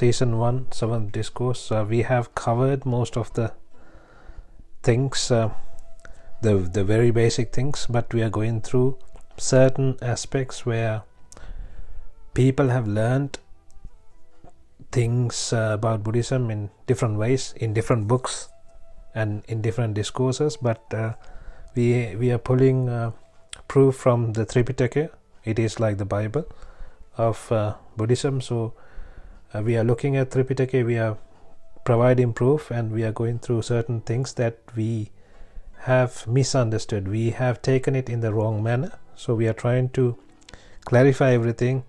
Season 1, 7th discourse. We have covered most of the things, the very basic things, but we are going through certain aspects where people have learned things about Buddhism in different ways, in different books and in different discourses, but we are pulling proof from the Thripitaka. It is like the Bible of Buddhism. So we are looking at Thripitaka, we are providing proof, and we are going through certain things that we have misunderstood. We have taken it in the wrong manner. So we are trying to clarify everything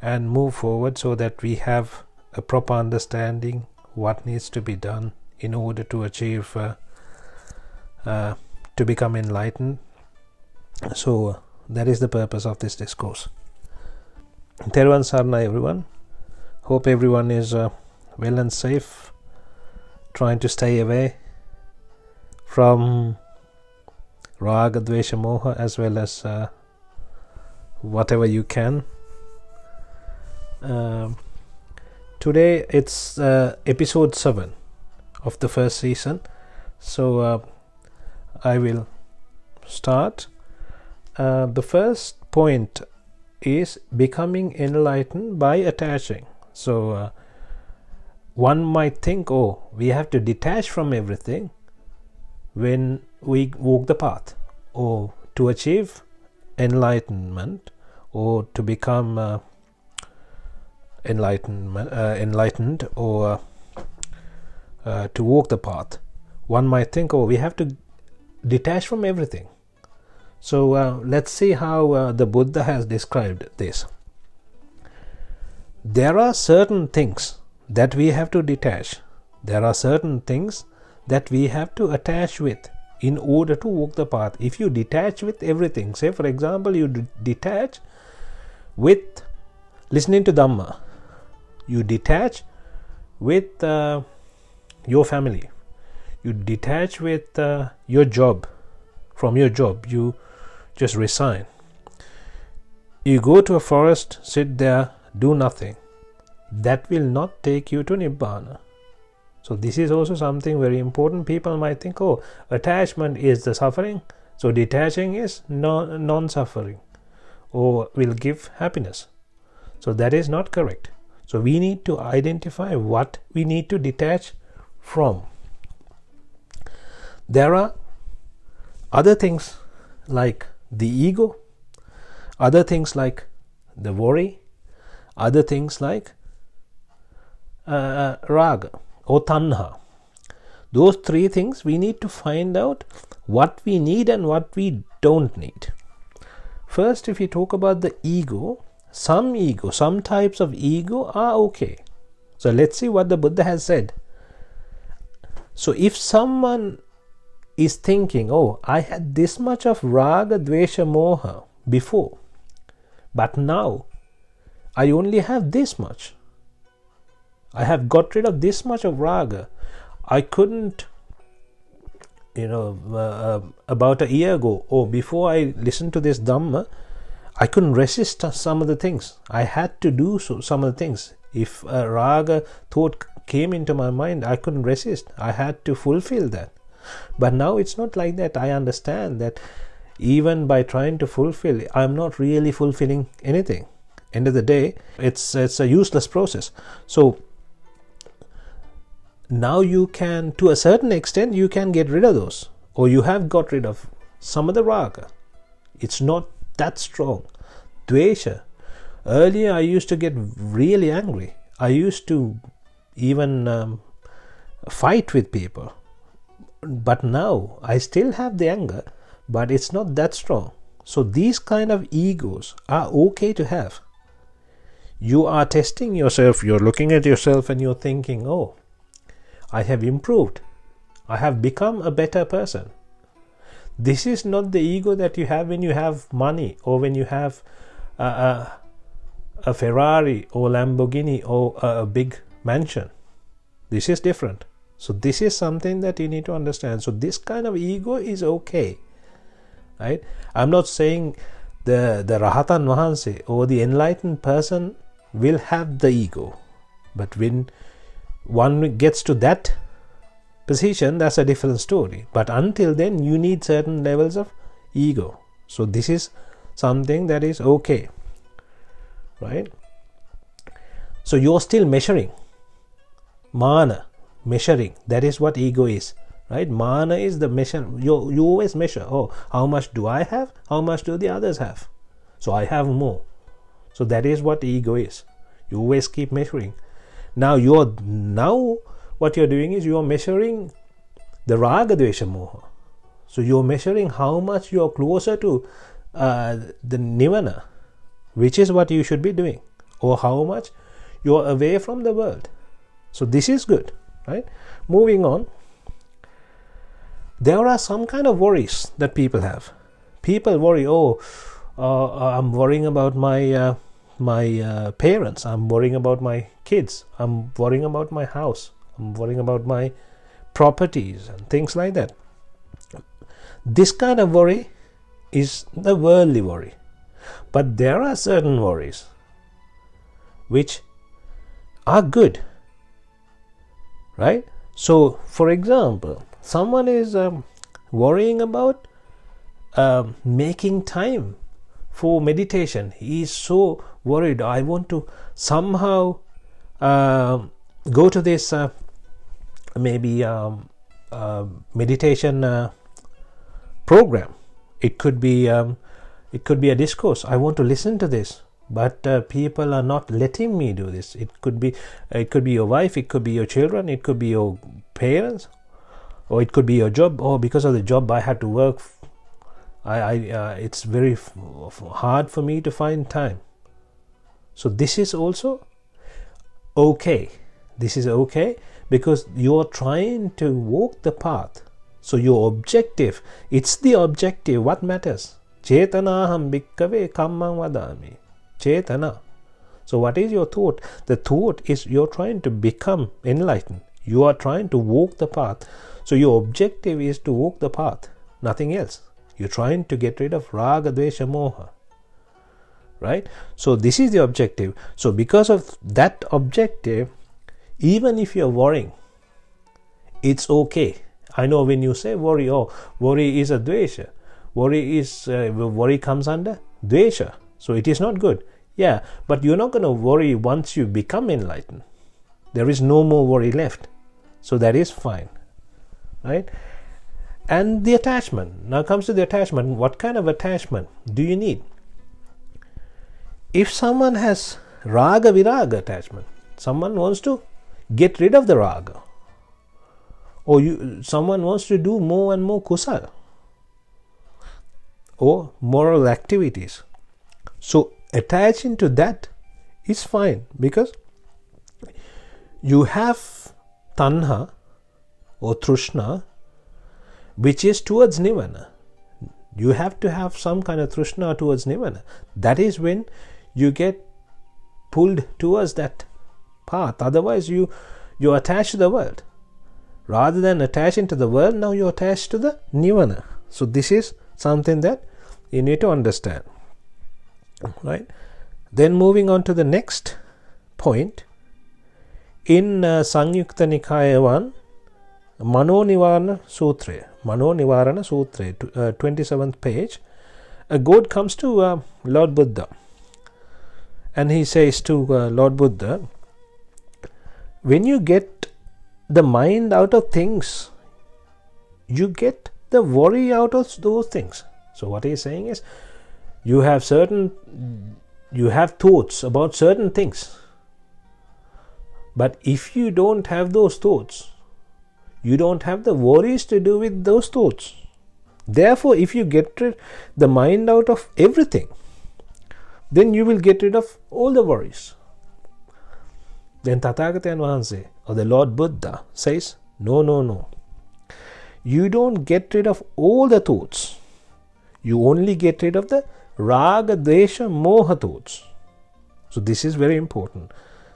and move forward so that we have a proper understanding what needs to be done in order to achieve to become enlightened. So that is the purpose of this discourse. Theruvan Sarana, everyone. Hope everyone is well and safe, trying to stay away from raga, dvesha, moha, as well as whatever you can. Today it's episode 7 of the first season, so I will start. The first point is becoming enlightened by attaching. So one might think, oh, we have to detach from everything when we walk the path, or to achieve enlightenment, or to become enlightened, or to walk the path. One might think, oh, we have to detach from everything. So let's see how the Buddha has described this. There are certain things that we have to detach. There are certain things that we have to attach with in order to walk the path. If you detach with everything, say for example, you detach with listening to Dhamma, you detach with your family, you detach with your job, from your job, you just resign. You go to a forest, sit there, do nothing. That will not take you to Nibbana. So this is also something very important. People might think, oh, attachment is the suffering, so detaching is non-suffering, or will give happiness. So that is not correct. So we need to identify what we need to detach from. There are other things like the ego, other things like the worry, other things like raga or tanha. Those three things we need to find out what we need and what we don't need. First, if we talk about the ego, some types of ego are okay. So let's see what the Buddha has said. So if someone is thinking, oh, I had this much of raga, dvesha, moha before, but now I only have this much. I have got rid of this much of raga. I couldn't, about a year ago, or before I listened to this Dhamma, I couldn't resist some of the things. I had to do some of the things. If a raga thought came into my mind, I couldn't resist. I had to fulfill that. But now it's not like that. I understand that even by trying to fulfill, I'm not really fulfilling anything. End of the day, it's a useless process. So now you can, to a certain extent, you can get rid of those, or you have got rid of some of the raga. It's not that strong. Dvesha. Earlier I used to get really angry. I used to even fight with people. But now I still have the anger, but it's not that strong. So these kind of egos are okay to have. You are testing yourself, you're looking at yourself and you're thinking, oh, I have improved. I have become a better person. This is not the ego that you have when you have money, or when you have a Ferrari or Lamborghini or a big mansion. This is different. So this is something that you need to understand. So this kind of ego is okay, right? I'm not saying the Rahatan Vahanse or the enlightened person will have the ego, But when one gets to that position, that's a different story. But until then, you need certain levels of ego. So this is something that is okay, right? So you're still measuring. Mana, measuring. That is what ego is, right? Mana is the measure. You always measure. Oh, how much do I have? How much do the others have? So I have more. So that is what ego is. You always keep measuring. Now what you're doing is you're measuring the raga, dvesha, moha. So you're measuring how much you're closer to the nivana, which is what you should be doing, or how much you're away from the world. So this is good, right? Moving on. There are some kind of worries that people have. People worry, I'm worrying about my parents. I'm worrying about my kids. I'm worrying about my house. I'm worrying about my properties and things like that. This kind of worry is the worldly worry. But there are certain worries which are good, right? So, for example, someone is worrying about making time for meditation. He is so worried. I want to somehow go to this meditation program. It could be a discourse. I want to listen to this, but people are not letting me do this. It could be your wife, it could be your children, it could be your parents, or it could be your job. Oh, because of the job I had to work. It's very hard for me to find time. So this is also okay. This is okay because you're trying to walk the path. So your objective, it's the objective what matters. Chetanaham bhikkave kammam vadami. Chetana. So what is your thought? The thought is you're trying to become enlightened. You are trying to walk the path. So your objective is to walk the path, nothing else. You're trying to get rid of raga, dvesha, moha, right? So this is the objective. So because of that objective, even if you're worrying, it's okay. I know when you say worry, worry is a dvesha. Worry comes under dvesha. So it is not good. Yeah, but you're not going to worry once you become enlightened. There is no more worry left. So that is fine, right? And the attachment. Now comes to the attachment. What kind of attachment do you need? If someone has raga viraga attachment, someone wants to get rid of the raga, or someone wants to do more and more kusala, or moral activities. So attaching to that is fine because you have tanha or trishna, which is towards nivana. You have to have some kind of trishna towards nivana. That is when you get pulled towards that path. Otherwise you're attached to the world. Rather than attaching to the world, now you're attached to the nivana. So this is something that you need to understand, right? Then moving on to the next point, in Sangyukta Nikaya 1, Mano Nivarana Sutra, 27th page, a god comes to Lord Buddha and he says to Lord Buddha, when you get the mind out of things, you get the worry out of those things. So what he is saying is, you have thoughts about certain things, but if you don't have those thoughts, you don't have the worries to do with those thoughts. Therefore, if you get the mind out of everything, then you will get rid of all the worries. Then Tathagatayan Vahanse, or the Lord Buddha, says, no. You don't get rid of all the thoughts. You only get rid of the raga, dvesha, moha thoughts. So this is very important.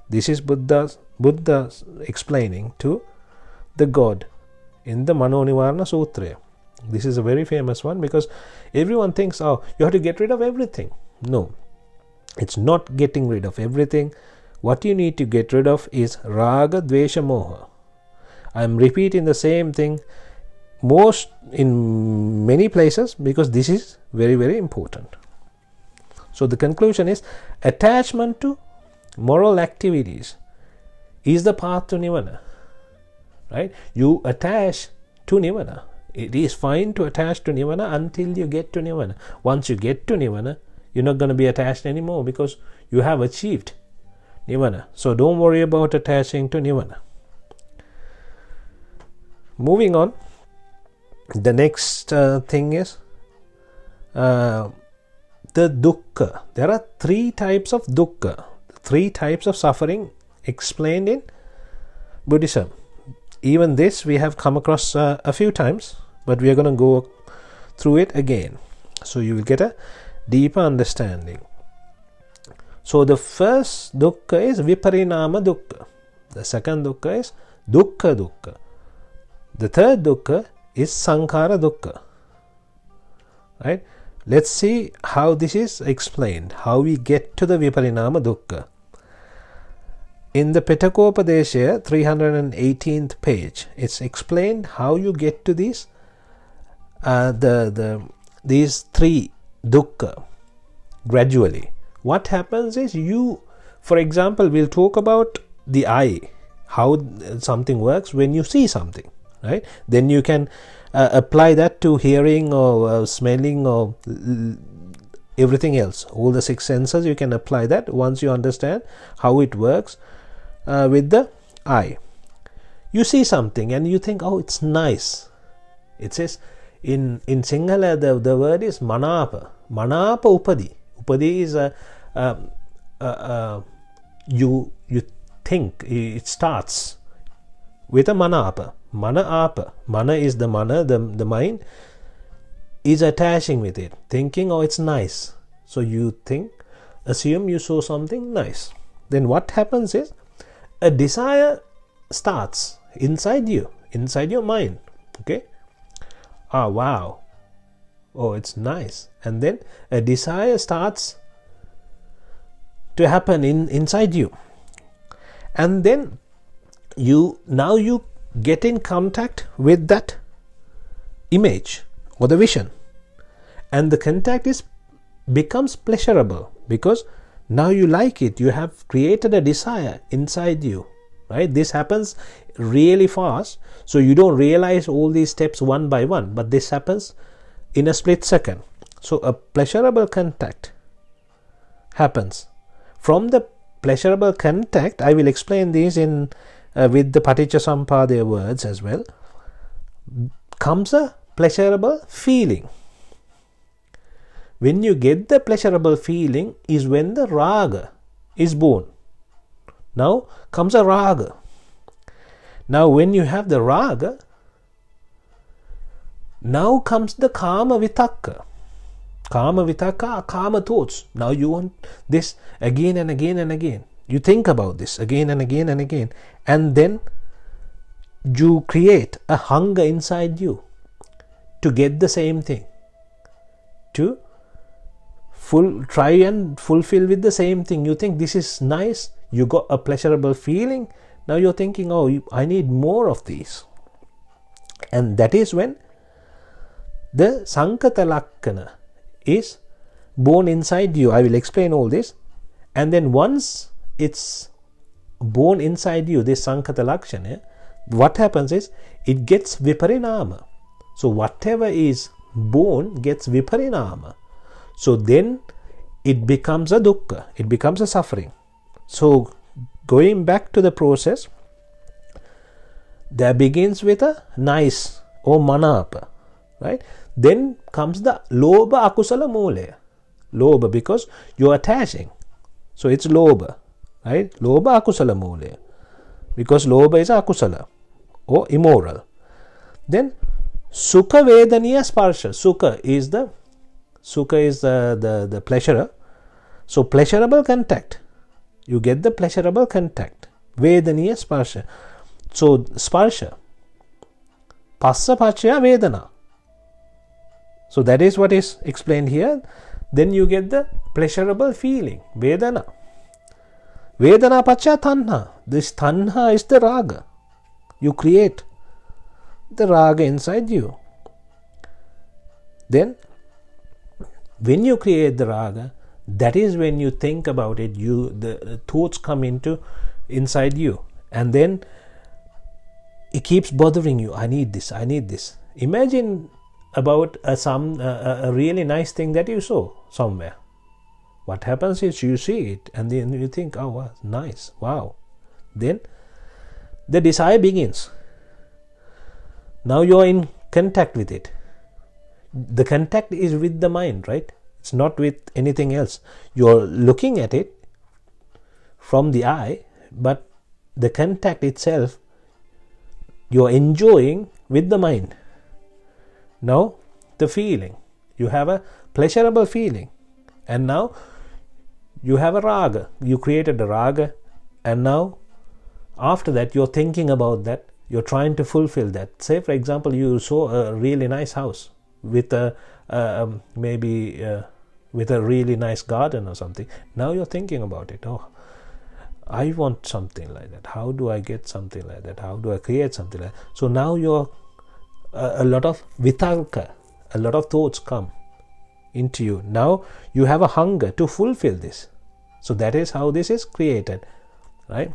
This is Buddha explaining to the God in the Mano Nivarana Sutra. This is a very famous one because everyone thinks, you have to get rid of everything. No, it's not getting rid of everything. what you need to get rid of is raga, dvesha, moha. I am repeating the same thing in many places because this is very, very important. So the conclusion is, attachment to moral activities is the path to Nivana. Right? You attach to Nivana. It is fine to attach to Nivana until you get to Nivana. Once you get to Nivana, you're not going to be attached anymore because you have achieved Nivana. So don't worry about attaching to Nivana. Moving on, the next thing is the dukkha. There are 3 types of dukkha, 3 types of suffering explained in Buddhism. Even this we have come across a few times, but we are going to go through it again, so you will get a deeper understanding. So the first dukkha is viparinama dukkha. The second dukkha is dukkha dukkha. The third dukkha is sankhara dukkha. Right? Let's see how this is explained, how we get to the viparinama dukkha. In the Pithakopadesha, 318th page, it's explained how you get to these these 3 dukkha gradually. What happens is, for example, we'll talk about the eye, how something works when you see something, right? Then you can apply that to hearing or smelling or everything else. All the 6 senses, you can apply that once you understand how it works. With the eye, you see something and you think, oh, it's nice. It says in Sinhala the word is manapa upadi. Upadi is you think. It starts with a manapa. Mana is the the mind is attaching with it, thinking, oh, it's nice. So you assume you saw something nice. Then what happens is, a desire starts inside you, inside your mind. Okay? Ah, wow. Oh, it's nice. And then a desire starts to happen inside you. And then you get in contact with that image or the vision. And the contact becomes pleasurable because now you like it. You have created a desire inside you, right? This happens really fast, so you don't realize all these steps one by one, but this happens in a split second. So a pleasurable contact happens. From the pleasurable contact, I will explain these in with the Paticcasamuppada words as well, comes a pleasurable feeling. When you get the pleasurable feeling is when the raga is born. Now comes a raga. Now when you have the raga, now comes the kama vitakka. Kama vitakka are kama thoughts. Now you want this again and again and again. You think about this again and again and again. And then you create a hunger inside you to get the same thing. To try and fulfill with the same thing. You think this is nice, you got a pleasurable feeling, now you're thinking, oh, I need more of these. And that is when the sankata lakkana is born inside you. I will explain all this. And then once it's born inside you, this sankata lakshana, what happens is it gets viparinama. So whatever is born gets viparinama. So then it becomes a dukkha, it becomes a suffering. So going back to the process, there begins with a nice or manapa, right? Then comes the lobha akusala mulaya. Lobha, because you're attaching. So it's lobha, right? Lobha akusala mulaya. Because lobha is akusala or immoral. Then sukha vedaniya sparsha. Sukha is the pleasurer. So pleasurable contact. You get the pleasurable contact. Vedaniya sparsha. So sparsha. Passa pachya vedana. So that is what is explained here. Then you get the pleasurable feeling. Vedana. Vedana pacha tanha. This tanha is the raga. You create the raga inside you. Then, when you create the raga, that is when you think about it, the thoughts come inside you, and then it keeps bothering you. I need this, I need this. Imagine about a really nice thing that you saw somewhere. What happens is you see it and then you think, oh wow, nice, wow. Then the desire begins. Now you are in contact with it. The contact is with the mind, right? It's not with anything else. You're looking at it from the eye, but the contact itself you're enjoying with the mind. Now the feeling, you have a pleasurable feeling, and now you have a raga. You created a raga, and now after that you're thinking about that. You're trying to fulfill that. Say for example, you saw a really nice house with maybe with a really nice garden or something. Now you're thinking about it. Oh, I want something like that. How do I get something like that? How do I create something like that? So now you're a lot of vitarka, a lot of thoughts come into you. Now you have a hunger to fulfill this. So that is how this is created, right?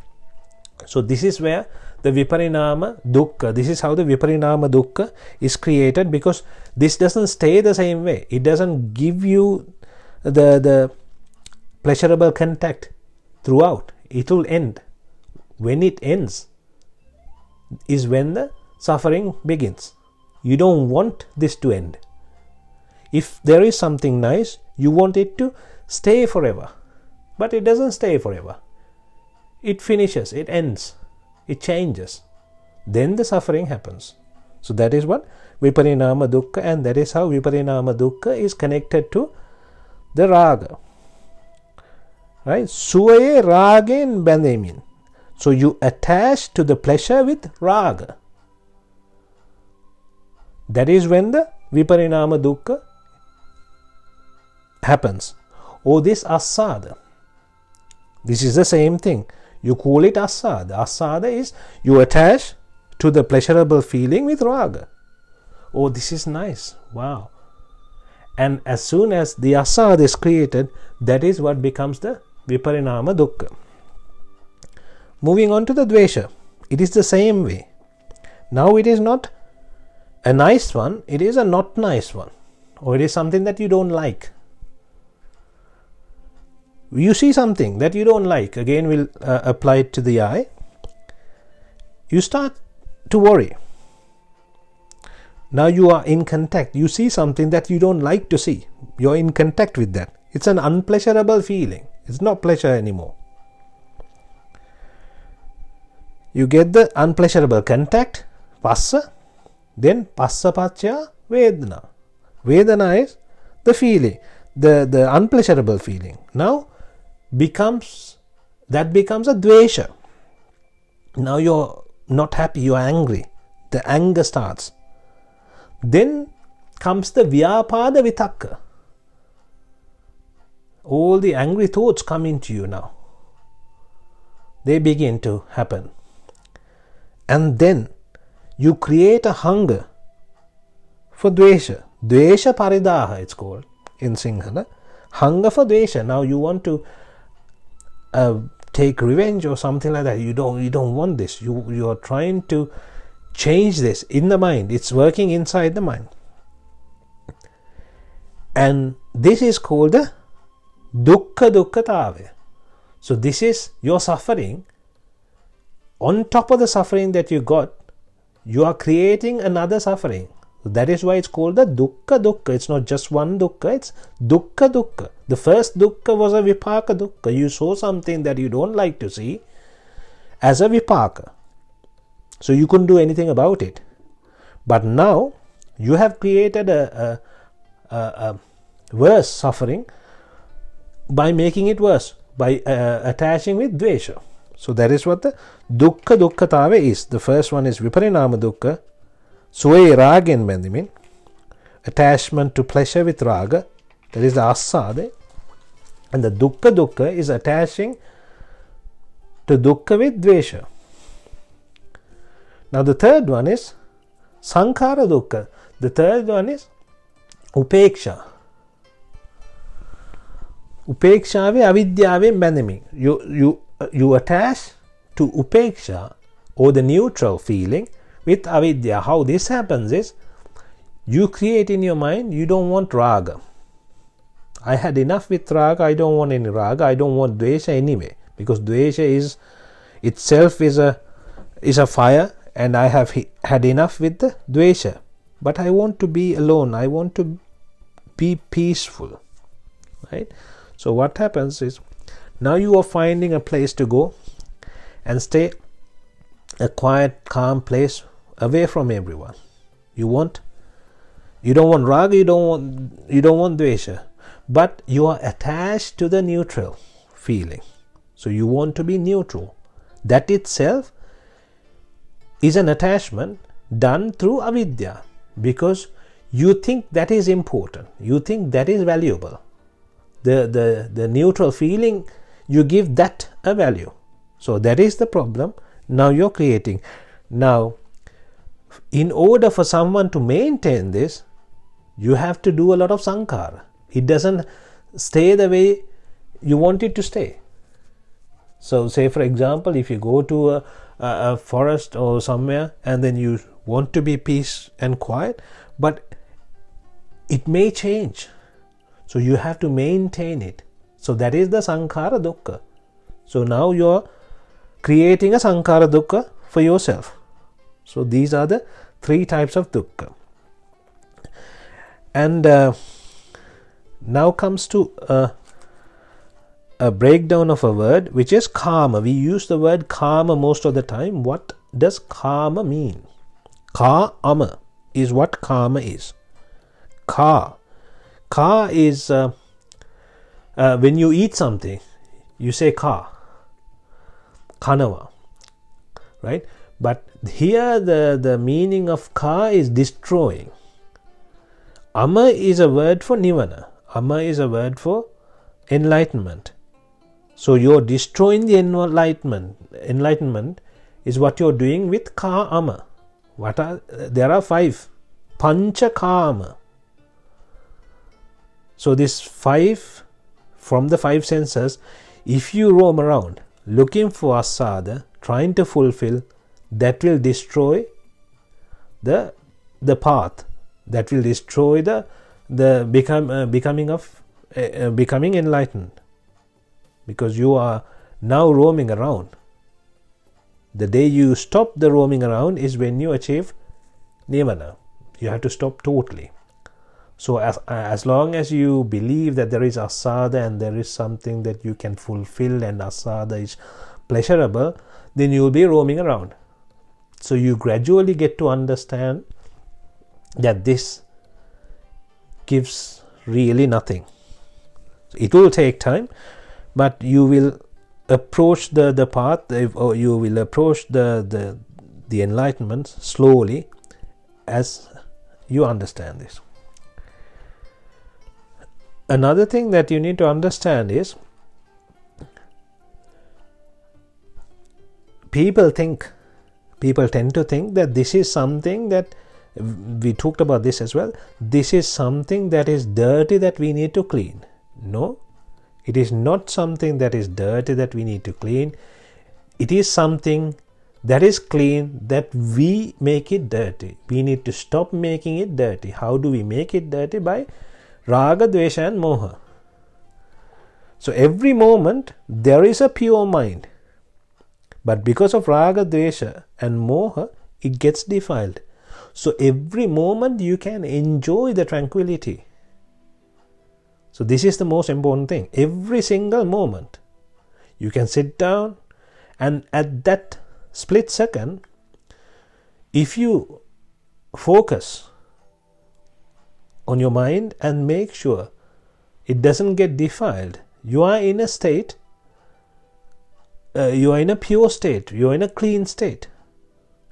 So this is where the viparinama dukkha, this is how the viparinama dukkha is created, because this doesn't stay the same way. It doesn't give you the pleasurable contact throughout. It will end. When it ends is when the suffering begins. You don't want this to end. If there is something nice, you want it to stay forever. But it doesn't stay forever. It finishes, it ends, it changes. Then the suffering happens. So that is what viparinama dukkha, and that is how viparinama dukkha is connected to the raga. Right? Suvaye ragen bandemin. So you attach to the pleasure with raga. That is when the viparinama dukkha happens. Oh, this asada. This is the same thing. You call it asada. Asada is you attach to the pleasurable feeling with raga. Oh, this is nice. Wow. And as soon as the asada is created, that is what becomes the viparinama dukkha. Moving on to the dvesha. It is the same way. Now it is not a nice one, it is a not nice one. Or it is something that you don't like. You see something that you don't like, again we'll apply it to the eye. You start to worry. Now you are in contact. You see something that you don't like to see. You are in contact with that. It's an unpleasurable feeling. It's not pleasure anymore. You get the unpleasurable contact, passa, then passa paccaya vedana. Vedana is the feeling, the unpleasurable feeling. Now becomes a dvesha. Now you're not happy, you're angry. The anger starts. Then comes the vyapada vitakka. All the angry thoughts come into you now. They begin to happen. And then you create a hunger for dvesha. Dvesha paridaha it's called in Sinhala. Hunger for dvesha. Now you want to take revenge or something like that. You don't want this. You are trying to change this in the mind. It's working inside the mind. And this is called the dukkha dukkhatave. So this is your suffering. On top of the suffering that you got, you are creating another suffering. That is why it's called the dukkha dukkha. It's not just one dukkha, it's dukkha dukkha. The first dukkha was a vipaka dukkha. You saw something that you don't like to see as a vipaka. So you couldn't do anything about it. But now you have created a worse suffering by making it worse, by attaching with dvesha. So that is what the dukkha dukkhatave is. The first one is viparinama dukkha, suvaye ragen bandimin, attachment to pleasure with raga, that is the asade. And the dukkha dukkha is attaching to dukkha with dvesha. Now the third one is sankhara dukkha. The third one is upeksha. Upekshave avidyaven bandhami. You attach to upeksha, or the neutral feeling, with avidya. How this happens is, you create in your mind, you don't want raga. I had enough with raga, I don't want any raga, I don't want dvesha anyway, because dvesha is itself is a fire, and I have had enough with the dvesha. But I want to be alone, I want to be peaceful, right? So what happens is, now you are finding a place to go and stay, a quiet, calm place away from everyone. You don't want raga, you don't want dvesha, but you are attached to the neutral feeling. So you want to be neutral. That itself is an attachment done through avidya, because you think that is important, you think that is valuable. The neutral feeling, you give that a value. So that is the problem. Now you're creating. Now, in order for someone to maintain this, you have to do a lot of sankhara. It doesn't stay the way you want it to stay. So say for example, if you go to a forest or somewhere, and then you want to be peace and quiet, but it may change. So you have to maintain it. So that is the sankhara dukkha. So now you're creating a sankhara dukkha for yourself. So these are the three types of dukkha. And now comes to a breakdown of a word, which is karma. We use the word karma most of the time. What does karma mean? Ka-ama is what karma is. Ka is when you eat something, you say ka, kanawa, right? But here the meaning of ka is destroying. Ama is a word for nivana. Ama is a word for enlightenment. So you're destroying the enlightenment. Enlightenment is what you're doing with ka-ama. There are 5. Pancha ka-ama. So this 5, from the 5 senses, if you roam around looking for asada, trying to fulfill, that will destroy the path. That will destroy the becoming enlightened, because you are now roaming around. The day you stop the roaming around is when you achieve Nivana. You have to stop totally. So as long as you believe that there is asada and there is something that you can fulfill, and asada is pleasurable, then you will be roaming around. So you gradually get to understand that this gives really nothing. It will take time, but you will approach the path, or you will approach the enlightenment slowly as you understand this. Another thing that you need to understand is, people tend to think that this is something that, we talked about this as well, this is something that is dirty that we need to clean. No, it is not something that is dirty that we need to clean. It is something that is clean that we make it dirty. We need to stop making it dirty. How do we make it dirty? By raga, dvesha and moha. So every moment there is a pure mind, but because of raga, dvesha and moha, it gets defiled. So every moment you can enjoy the tranquility. So this is the most important thing. Every single moment you can sit down, and at that split second, if you focus on your mind and make sure it doesn't get defiled, you are in a state, you are in a pure state, you are in a clean state,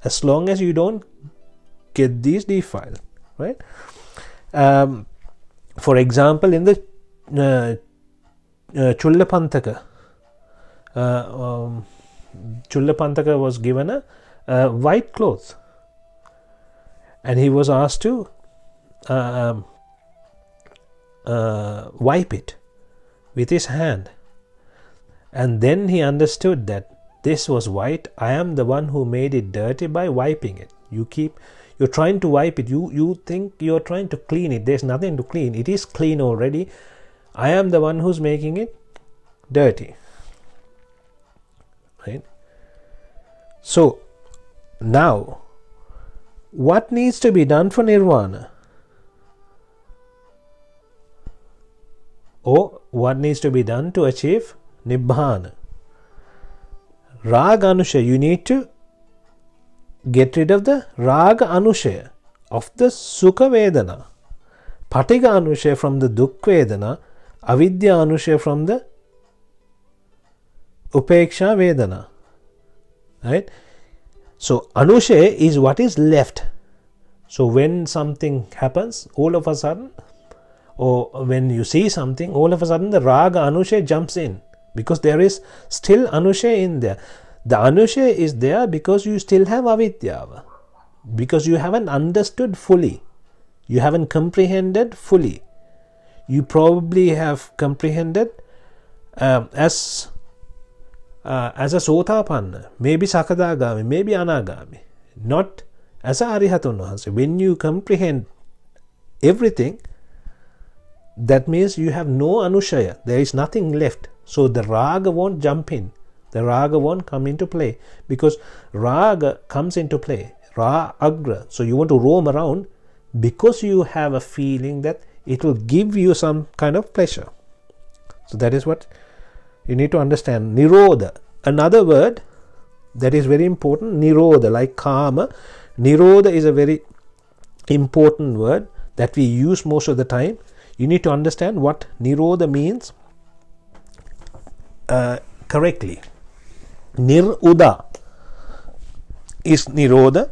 as long as you don't get these defiled, right? For example, in the Chullapantaka, Chullapantaka was given a white cloth, and he was asked to wipe it with his hand, and then he understood that this was white. I am the one who made it dirty by wiping it. You're trying to wipe it. You think you're trying to clean it. There's nothing to clean. It is clean already. I am the one who's making it dirty. Right? So now, what needs to be done for nirvana? Or what needs to be done to achieve Nibbana? Raga Anushaya, you need to get rid of the Raga Anushaya of the Sukha Vedana, Patiga Anushaya from the Dukkha Vedana, Avidya Anushaya from the Upeksha Vedana. Right? So Anushaya is what is left. So when something happens, all of a sudden, or when you see something, all of a sudden the Raga Anushaya jumps in, because there is still Anushaya in there. The Anushaya is there because you still have Avidya, because you haven't understood fully, you haven't comprehended fully. You probably have comprehended as a Sotapanna, maybe Sakadagami, maybe Anagami, not as a Arihatun Vahanse. When you comprehend everything, that means you have no Anushaya, there is nothing left. So the Raga won't jump in, the Raga won't come into play, because Raga comes into play, Agra. So you want to roam around because you have a feeling that it will give you some kind of pleasure. So that is what you need to understand. Nirodha, another word that is very important, Nirodha, like Kama. Nirodha is a very important word that we use most of the time. You need to understand what Nirodha means correctly. Niruddha is Nirodha.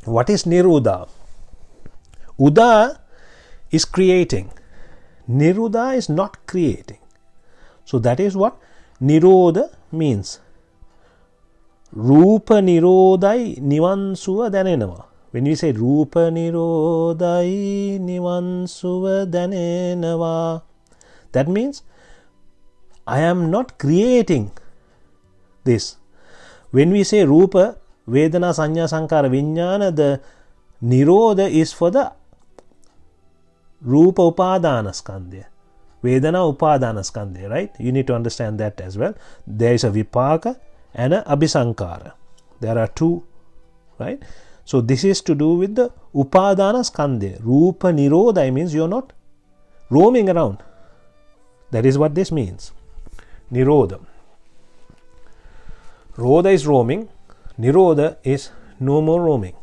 What is Niruddha? Uddha is creating. Niruddha is not creating. So that is what Nirodha means. Rupa Nirodhai Nivansuva Danenava. When we say Rupa Nirodhai Nivansuva Danenava, that means I am not creating this. When we say Rupa, Vedana, Sanya, Sankara, Vijnana, the Nirodha is for the Rupa Upadana Skandhya, Vedana Upadana Skandhya, right? You need to understand that as well. There is a Vipaka and a Abhisankara. There are two, right? So this is to do with the Upadana Skandhya. Rupa Nirodha means you are not roaming around. That is what this means. Nirodha. Rodha is roaming. Nirodha is no more roaming.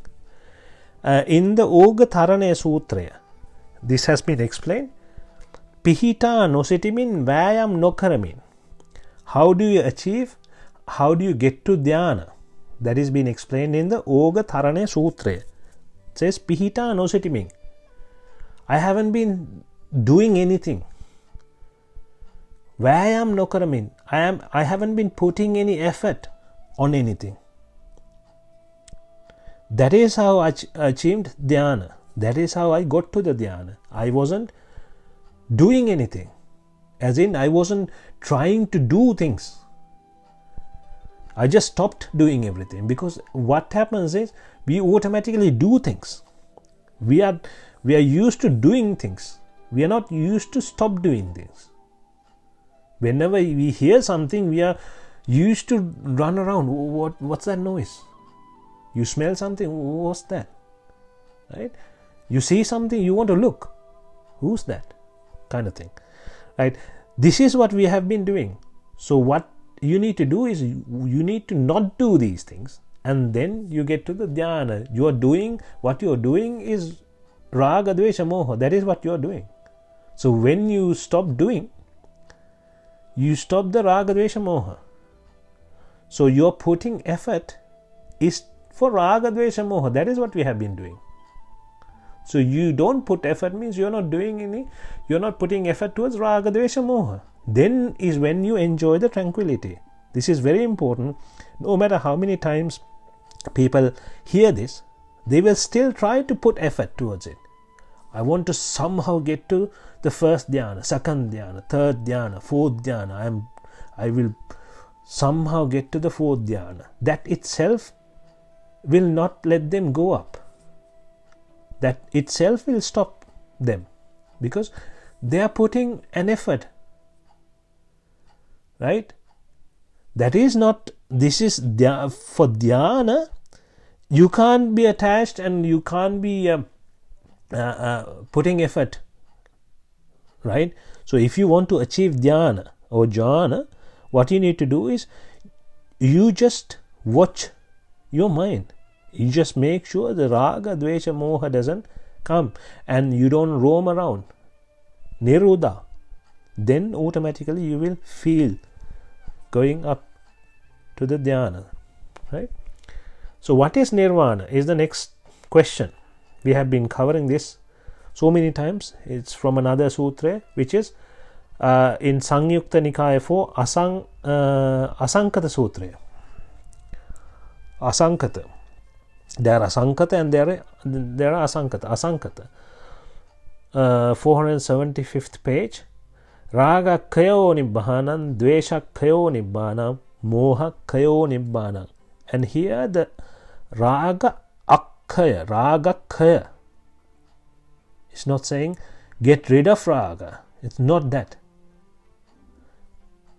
In the Oga Tharane Sutraya, this has been explained. Pihita nositimin vayam nokaramin. How do you achieve? How do you get to dhyana? That is being explained in the Oga Tharane Sutra. It says Pihita nositimin. I haven't been doing anything. Vayam nokaramin. I haven't been putting any effort on anything. That is how I achieved dhyana. That is how I got to the dhyana. I wasn't doing anything. As in, I wasn't trying to do things. I just stopped doing everything, because what happens is we automatically do things. We are used to doing things. We are not used to stop doing things. Whenever we hear something, we are used to run around. What's that noise? You smell something, what's that? Right? You see something, you want to look. Who's that? Kind of thing. Right? This is what we have been doing. So what you need to do is you need to not do these things, and then you get to the dhyana. What you are doing is raga, dvesha, moha. That is what you are doing. So when you stop doing, you stop the raga, dvesha, moha. So your putting effort is for raga, dvesha, moha. That is what we have been doing. So you don't put effort means you're not putting effort towards raga, dvesha, moha. Then is when you enjoy the tranquility. This is very important. No matter how many times people hear this, they will still try to put effort towards it. I want to somehow get to the first dhyana, second dhyana, third dhyana, fourth dhyana. I will somehow get to the fourth dhyana. That itself will not let them go up. That itself will stop them, because they are putting an effort, right? That is not, this is for dhyana. You can't be attached and you can't be putting effort, right? So if you want to achieve dhyana or jhana, what you need to do is you just watch your mind. You just make sure the raga, dvesha, moha doesn't come, and you don't roam around. Nirodha. Then automatically you will feel going up to the dhyana, right? So what is nirvana is the next question. We have been covering this so many times. It's from another sutra, which is in Sangyukta Nikaya 4, Asankata Sutra. Asankata. There are Asankata and there are Asankata. Asankata. 475th page. Raga kayo nibbhanan, dvesha kayo nibbana, moha kayo nibbana. And here the raga akkaya, raga kaya. It's not saying get rid of raga. It's not that.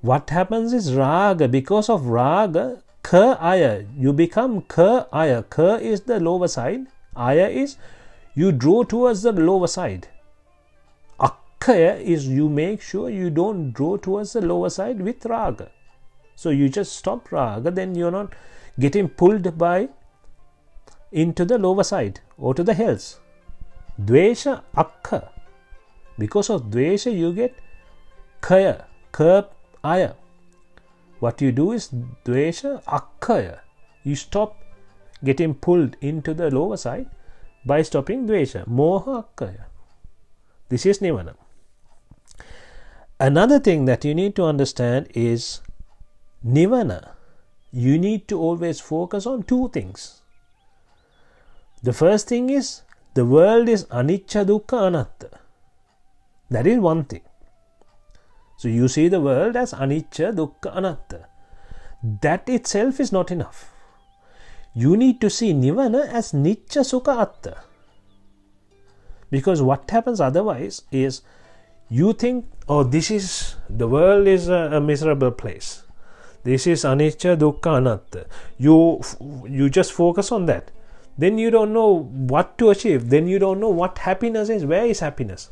What happens is raga, because of raga, ka aya, you become ka aya. Ka is the lower side, aya is you draw towards the lower side. Akkaya is you make sure you don't draw towards the lower side with raga. So you just stop raga, then you're not getting pulled by into the lower side or to the hells. Dvesha akka. Because of dvesha you get kaya, ka aya. What you do is dvesha akkaya. You stop getting pulled into the lower side by stopping dvesha. Moha akkaya. This is Nivana. Another thing that you need to understand is Nivana. You need to always focus on two things. The first thing is the world is anicca, dukkha, anatta. That is one thing. So you see the world as anicca, dukkha, anatta. That itself is not enough. You need to see Nivana as nicca, sukha, atta. Because what happens otherwise is you think, oh, the world is a miserable place. This is anicca, dukkha, anatta. You just focus on that. Then you don't know what to achieve. Then you don't know what happiness is. Where is happiness?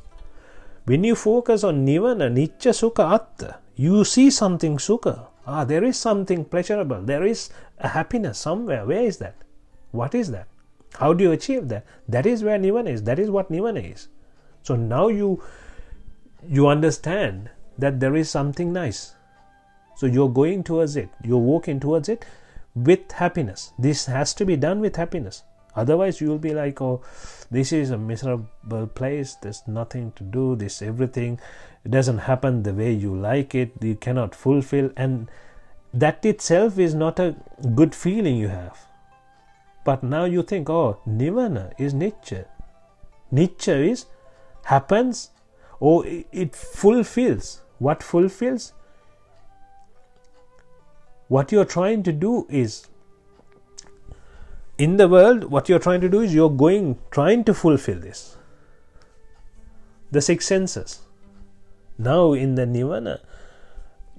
When you focus on Nivana, nicca, sukha, atta, you see something sukha. There is something pleasurable. There is a happiness somewhere. Where is that? What is that? How do you achieve that? That is where Nivana is. That is what Nivana is. So now you understand that there is something nice. So you're going towards it. You're walking towards it with happiness. This has to be done with happiness. Otherwise you will be like, oh, this is a miserable place. There's nothing to do. This everything. It doesn't happen the way you like it. You cannot fulfill. And that itself is not a good feeling you have. But now you think, oh, Nivana is nicca. Nicca is happens, or it fulfills. What fulfills? What you're trying to do is, in the world, what you're trying to do is trying to fulfill this. The six senses. Now in the Nivana,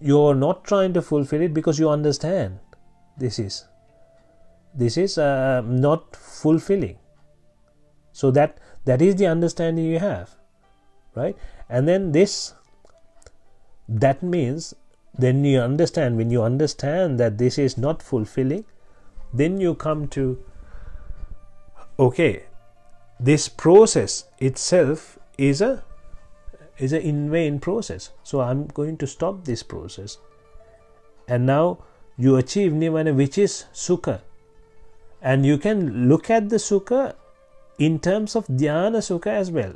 you're not trying to fulfill it because you understand this is not fulfilling. So that is the understanding you have, right? And then that means then you understand, when you understand that this is not fulfilling, then you come to, okay, this process itself is a in vain process. So I'm going to stop this process. And now you achieve Nivana, which is sukha. And you can look at the sukha in terms of dhyana sukha as well.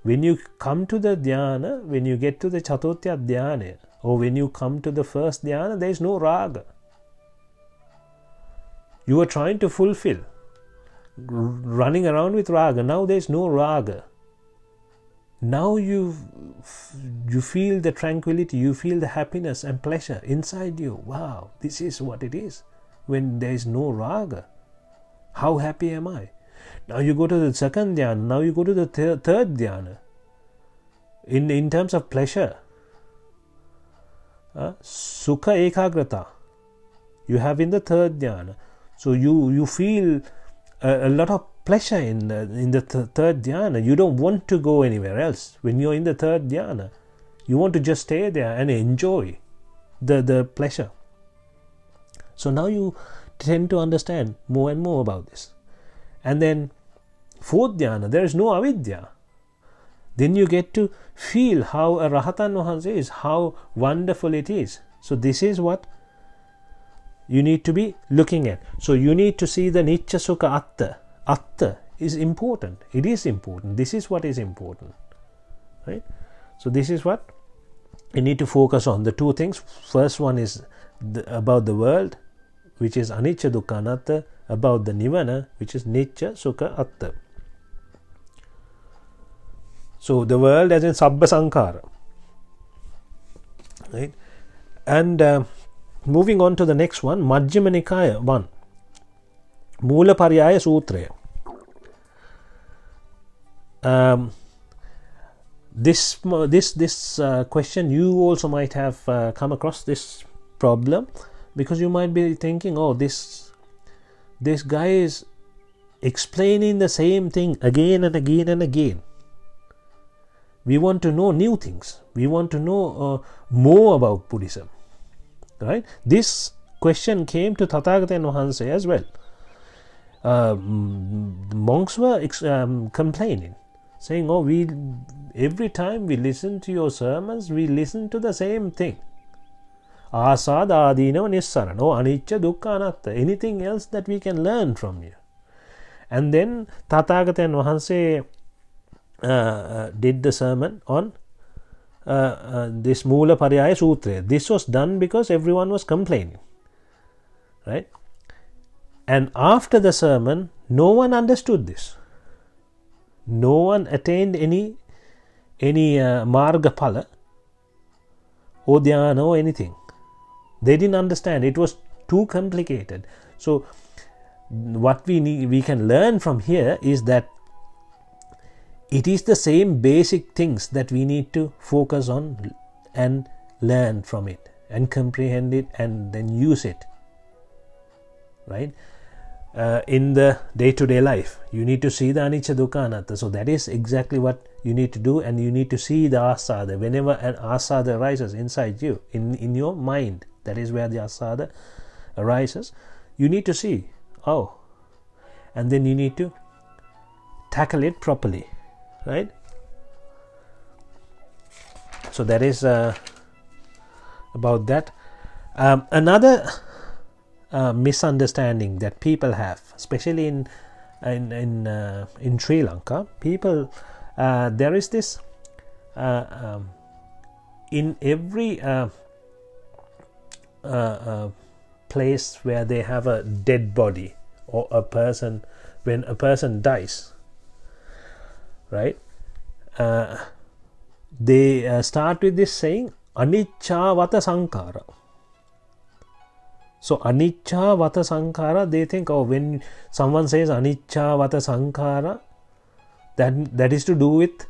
When you come to the dhyana, when you get to the chaturthya dhyana, Or when you come to the first dhyana, there is no raga. You are trying to fulfill, running around with raga. Now there is no raga. Now you feel the tranquility, you feel the happiness and pleasure inside you. Wow, this is what it is when there is no raga. How happy am I? Now you go to the second dhyana, now you go to the third dhyana. In terms of pleasure, sukha ekagrata, you have in the third dhyana. So you feel a lot of pleasure in the third dhyana. You don't want to go anywhere else. When you're in the third dhyana, you want to just stay there and enjoy the pleasure. So now you tend to understand more and more about this. And then fourth dhyana, there is no avidya. Then you get to feel how a Rahatan Vahanse is, how wonderful it is. So this is what you need to be looking at. So you need to see the Nicca Sukha Atta. Atta is important. It is important. This is what is important. Right? So this is what you need to focus on. The two things. First one is about the world, which is Anicca Dukkha Anatta. About the Nivana, which is Nicca Sukha Atta. So the world as in Sabbha Sankhara. Right? And moving on to the next one, Majjhima Nikaya 1. Mula Pariyaya Sutraya. This question, you also might have come across this problem, because you might be thinking, oh, this guy is explaining the same thing again and again and again. We want to know new things. We want to know more about Buddhism. Right? This question came to Tathagata Vahanse as well. The monks were complaining, saying, oh, every time we listen to your sermons, we listen to the same thing. Asada adinava nissarana, oh, anicca dukkha anatta, anything else that we can learn from you. And then Tathagata Vahanse did the sermon on this Mula Pariyaya Sutra. This was done because everyone was complaining. Right? And after the sermon, no one understood this. No one attained any marga phala or dhyana or anything. They didn't understand. It was too complicated. So what we can learn from here is that it is the same basic things that we need to focus on and learn from it and comprehend it and then use it. Right? In the day-to-day life, you need to see the Anicca Dukkha Anatta. So that is exactly what you need to do, and you need to see the asada. Whenever an asada arises inside you, in your mind, that is where the asada arises, you need to see, oh, and then you need to tackle it properly. Right? So that is about that. Another misunderstanding that people have, especially in Sri Lanka, people there is this in every place where they have a dead body or a person, when a person dies, right, they start with this saying anicca vata sankhara. So anicca vata sankhara, they think, oh, when someone says anicca vata sankhara, that is to do with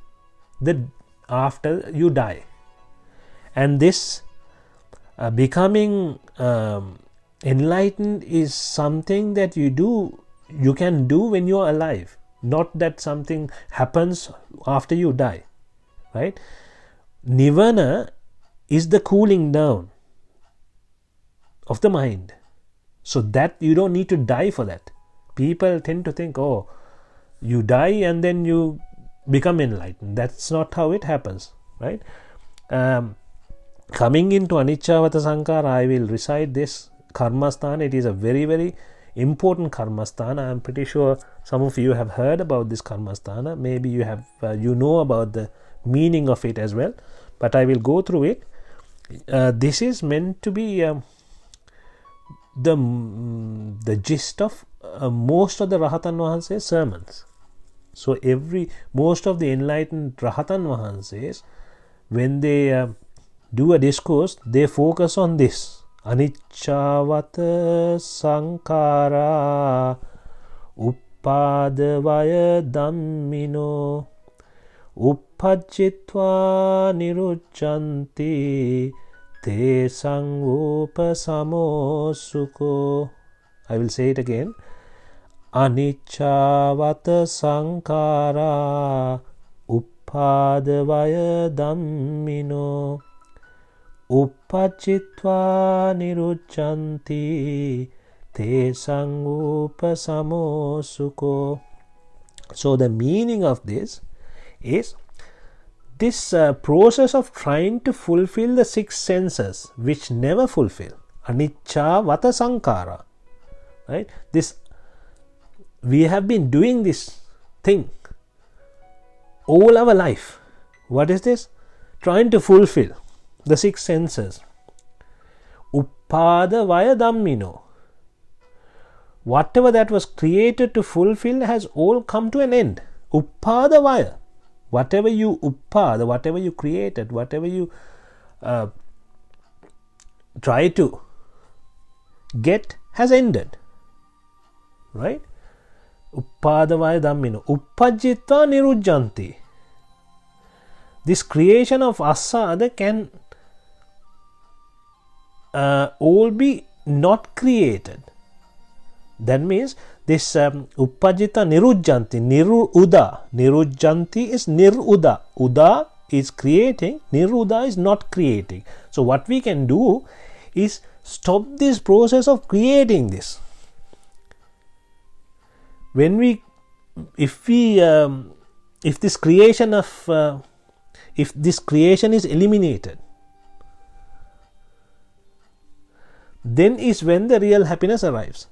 the after you die. And this becoming enlightened is something that you can do when you are alive, not that something happens after you die. Right? Nivana is the cooling down of the mind, so that you don't need to die for that. People tend to think, oh, you die and then you become enlightened. That's not how it happens. Right? Coming into anicca vata sankhara, I will recite this karmasthana. It is a very, very important karmasthana. I am pretty sure some of you have heard about this karmasthana. Maybe you have you know about the meaning of it as well, but I will go through it. this is meant to be the gist of most of the Rahatan Wahanse's sermons. So most of the enlightened Rahatan Wahanses, when they do a discourse, they focus on this. Anicchāvata saṅkārā uppadavaya dhammino uppajjitvā nirucchanti te saṅgopasamo sukho. I will say it again. Anicchāvata saṅkārā uppadavaya dhammino uppajjitvā nirucchanti te saṅgopasamo sukho. So the meaning of this is this process of trying to fulfill the six senses which never fulfill. Anicchāvata saṅkārā. Right? We have been doing this thing all our life. What is this? Trying to fulfill the six senses. Uppadavaya dhammino. Whatever that was created to fulfill has all come to an end. Uppadavaya. Whatever you uppada, whatever you created, whatever you try to get has ended. Right? Uppadavaya dhammino. Uppajjitvā nirucchanti. This creation of asada can all be not created. That means this uppajjita nirucchanti, nirucchanti is niruddha. Uddha is creating, niruddha is not creating. So what we can do is stop this process of creating this. If this creation is eliminated, then is when the real happiness arrives.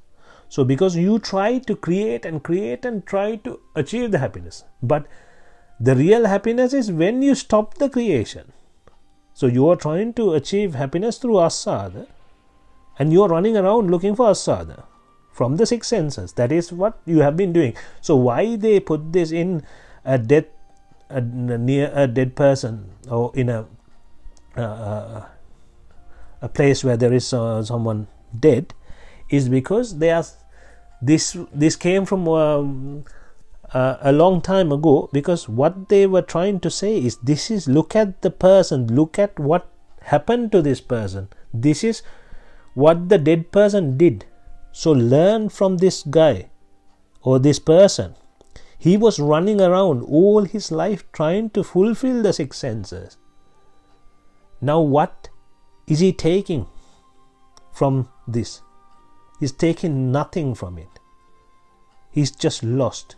So because you try to create and try to achieve the happiness, but the real happiness is when you stop the creation. So you are trying to achieve happiness through asada, and you are running around looking for asada from the six senses. That is what you have been doing. So why they put this in near a dead person, or in a place where there is someone dead, is because this came from a long time ago. Because what they were trying to say is, look at the person, look at what happened to this person. This is what the dead person did. So learn from this guy or this person. He was running around all his life trying to fulfill the six senses. Now what is he taking from this? He's taking nothing from it. He's just lost.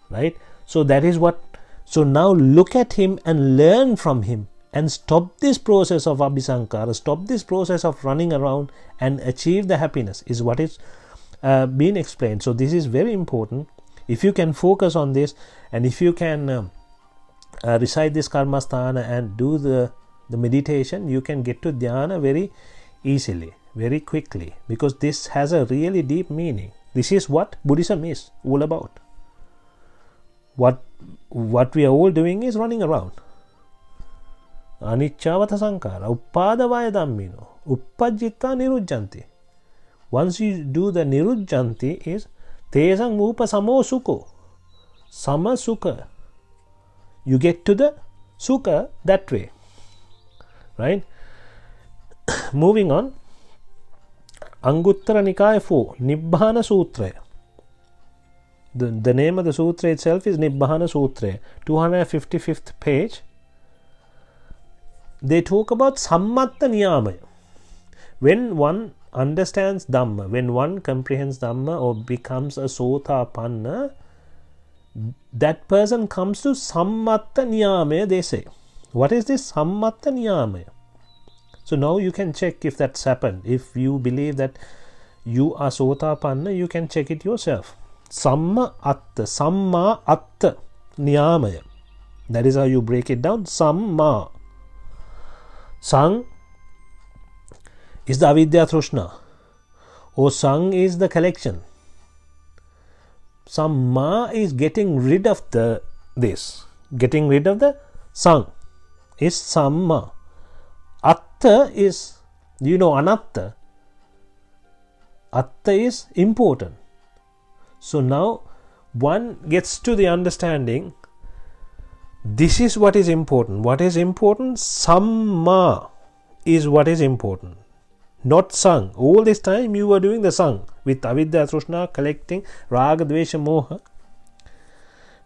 Right? So that is what. So now look at him and learn from him, and stop this process of abhisankara, stop this process of running around and achieve the happiness, is what is being explained. So this is very important. If you can focus on this, and if you can recite this karmasthana and do the meditation, you can get to dhyana very easily, very quickly, because this has a really deep meaning. This is what Buddhism is all about. What we are all doing is running around. Anicchāvata saṅkārā uppadavaya dhammino uppajjitvā nirucchanti. Once you do the nirucchanti, is te saṅgopasamo sukho, sama sukha. You get to the sukha that way. Right? Moving on. Anguttara Nikaya 4, Nibbhana Sutra. The name of the sutra itself is Nibbhana Sutra, 255th page. They talk about sammatta niyamaya. When one understands Dhamma, when one comprehends Dhamma or becomes a Sotapanna, that person comes to sammatta niyamaya, they say. What is this sammatta niyamaya? So now you can check if that's happened. If you believe that you are Sotapanna, you can check it yourself. Samma atta niyamaya. That is how you break it down. Samma. Sang is the avidya thrishna, or sang is the collection. Some ma is getting rid of this. Getting rid of the sang is samma. Atta is, anatta. Atta is important. So now one gets to the understanding, this is what is important. What is important? Samma is what is important, not sang. All this time you were doing the sang with avidya thrishna, collecting raga dvesha moha.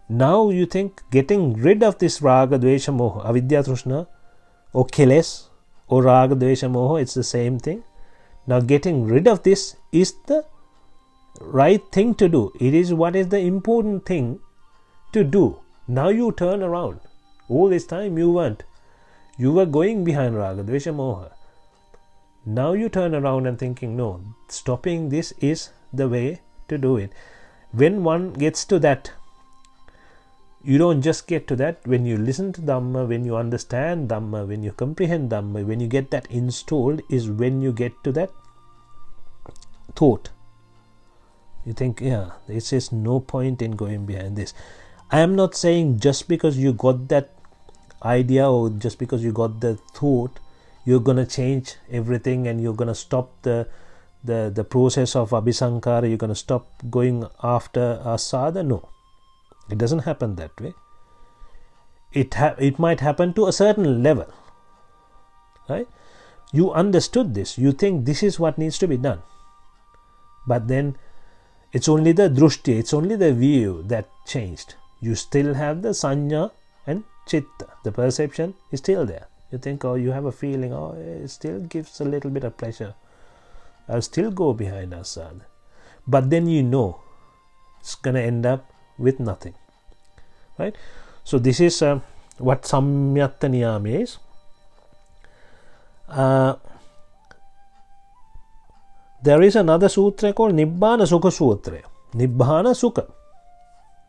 Now you think getting rid of this raga dvesha moha, avidya thrishna, or keles, or raga dvesha moha, it's the same thing. Now getting rid of this is the right thing to do. It is what is the important thing to do. Now you turn around. All this time you weren't. You were going behind raga dvesha moha. Now you turn around and thinking, no, stopping this is the way to do it. When one gets to that, you don't just get to that. When you listen to Dhamma, when you understand Dhamma, when you comprehend Dhamma, when you get that installed, is when you get to that thought. You think, yeah, this is no point in going behind this. I am not saying just because you got that idea or just because you got the thought, you're going to change everything and you're going to stop the process of abhisankara, you're going to stop going after asada. No, it doesn't happen that way. It might happen to a certain level, right? You understood this, you think this is what needs to be done, but then it's only the drushti, it's only the view that changed. You still have the sanya and chitta, the perception is still there. You think, oh, you have a feeling, oh, it still gives a little bit of pleasure, I'll still go behind asada. But then you know it's going to end up with nothing, right? So this is what samyatta niyama is. There is another sutra called Nibbana Sukha Sutra. Nibbana Sukha.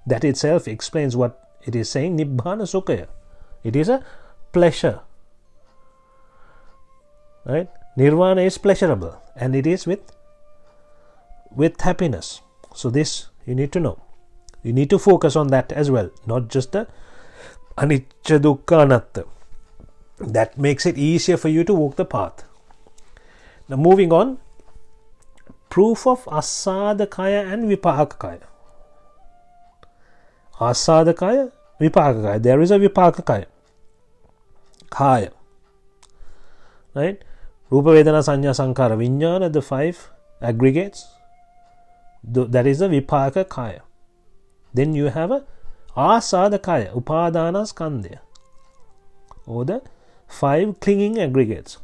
That itself explains what it is saying. Nibbana Sukha. It is a pleasure. Right? Nirvana is pleasurable and it is with happiness. So this you need to know. You need to focus on that as well, not just the anicca dukkha anatta. That makes it easier for you to walk the path. Now moving on, proof of asadakaya and vipakakaya. Asadakaya, vipakakaya. There is a vipakakaya. Kaya. Right? Rupa Vedana Sanya Sankara Vijnana, the five aggregates. That is the vipaka kaya. Then you have a asadakaya, upadana skandhya, or the five clinging aggregates.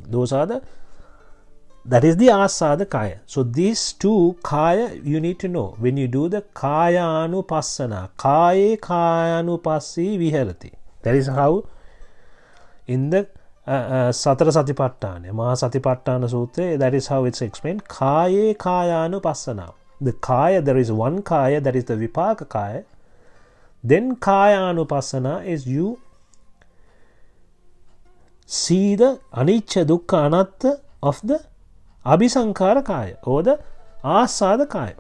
That is the asadakaya. So these two kaya you need to know. When you do the kaya anupassana, kaye kaya anupassi viharati. That is how in the Satara Satipatthana, Mahasatipatthana Sutra, that is how it's explained. Kaye kaya anupassana. The kaya, there is one kaya, that is the vipaka kaya. Then kaya anupassana is you see the anicca dukkha anatta of the abhisankara kaya or the asada kaya.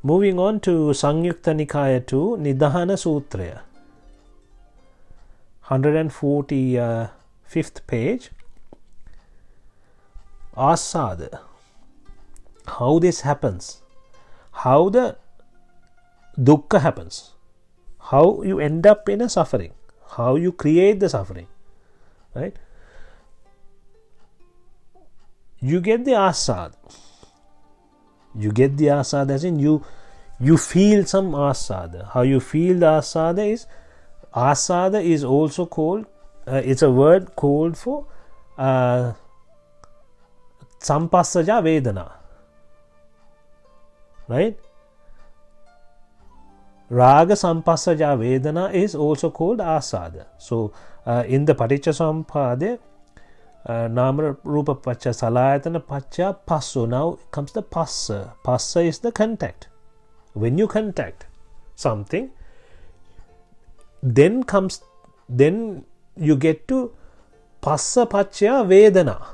Moving on to Sangyukta Nikaya 2, Nidhana Sutra, 145th page. Asada. How this happens, how the dukkha happens, how you end up in a suffering, how you create the suffering, right? You get the asada. You get the asada as in you feel some asada. How you feel the asada is also called, it's a word called for sampassaja vedana, right? Raga sampassaja vedana is also called asada. So in the paticca samuppada, nama rupa pacca salayatana pacca passo. Now comes the passa. Passa is the contact. When you contact something, then comes then you get to passa paccaya vedana.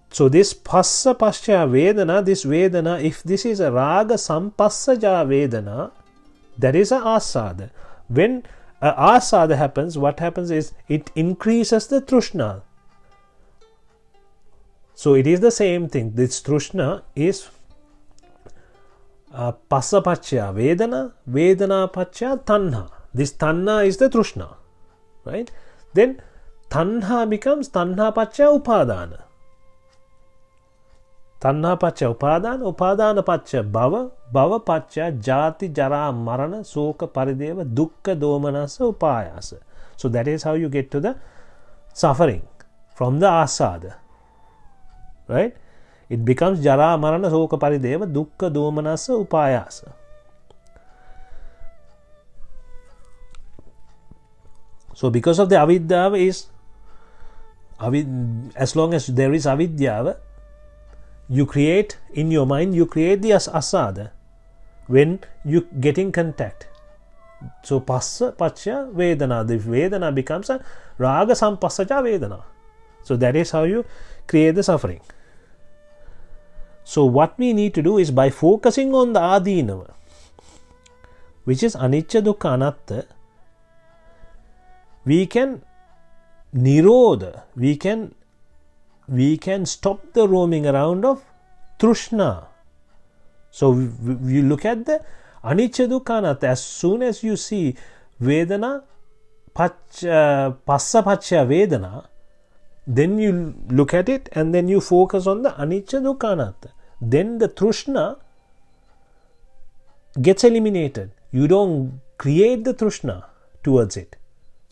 So this passa paccaya vedana, this vedana, if this is a raga sampassaja vedana, that is a asada. When a asada happens, what happens is it increases the trishna. So it is the same thing. This trishna is passa paccaya vedana, vedana paccaya tanha. This tanha is the trishna, right? Then tanha becomes tanha paccaya upadana. Tanha paccaya upadana, upadana paccaya bhava, bhava paccaya jati jara marana soka parideva dukkha domanasa upayasa. So that is how you get to the suffering from the asada, right? It becomes jara marana soka parideva dukkha domanasa upayasa. So because of the avidyava is, as long as there is avidyava, you create in your mind, you create the asada when you get in contact. So passa paccaya vedana, the vedana becomes a raga sampassaja vedana. So that is how you create the suffering. So what we need to do is, by focusing on the adinava, which is anicca dukkha anatta, we can nirodha, we can stop the roaming around of trishna. So you look at the anicca dukkha anatta. As soon as you see vedana passa paccaya vedana, then you look at it and then you focus on the anicca dukkha anatta. Then the trishna gets eliminated. You don't create the trishna towards it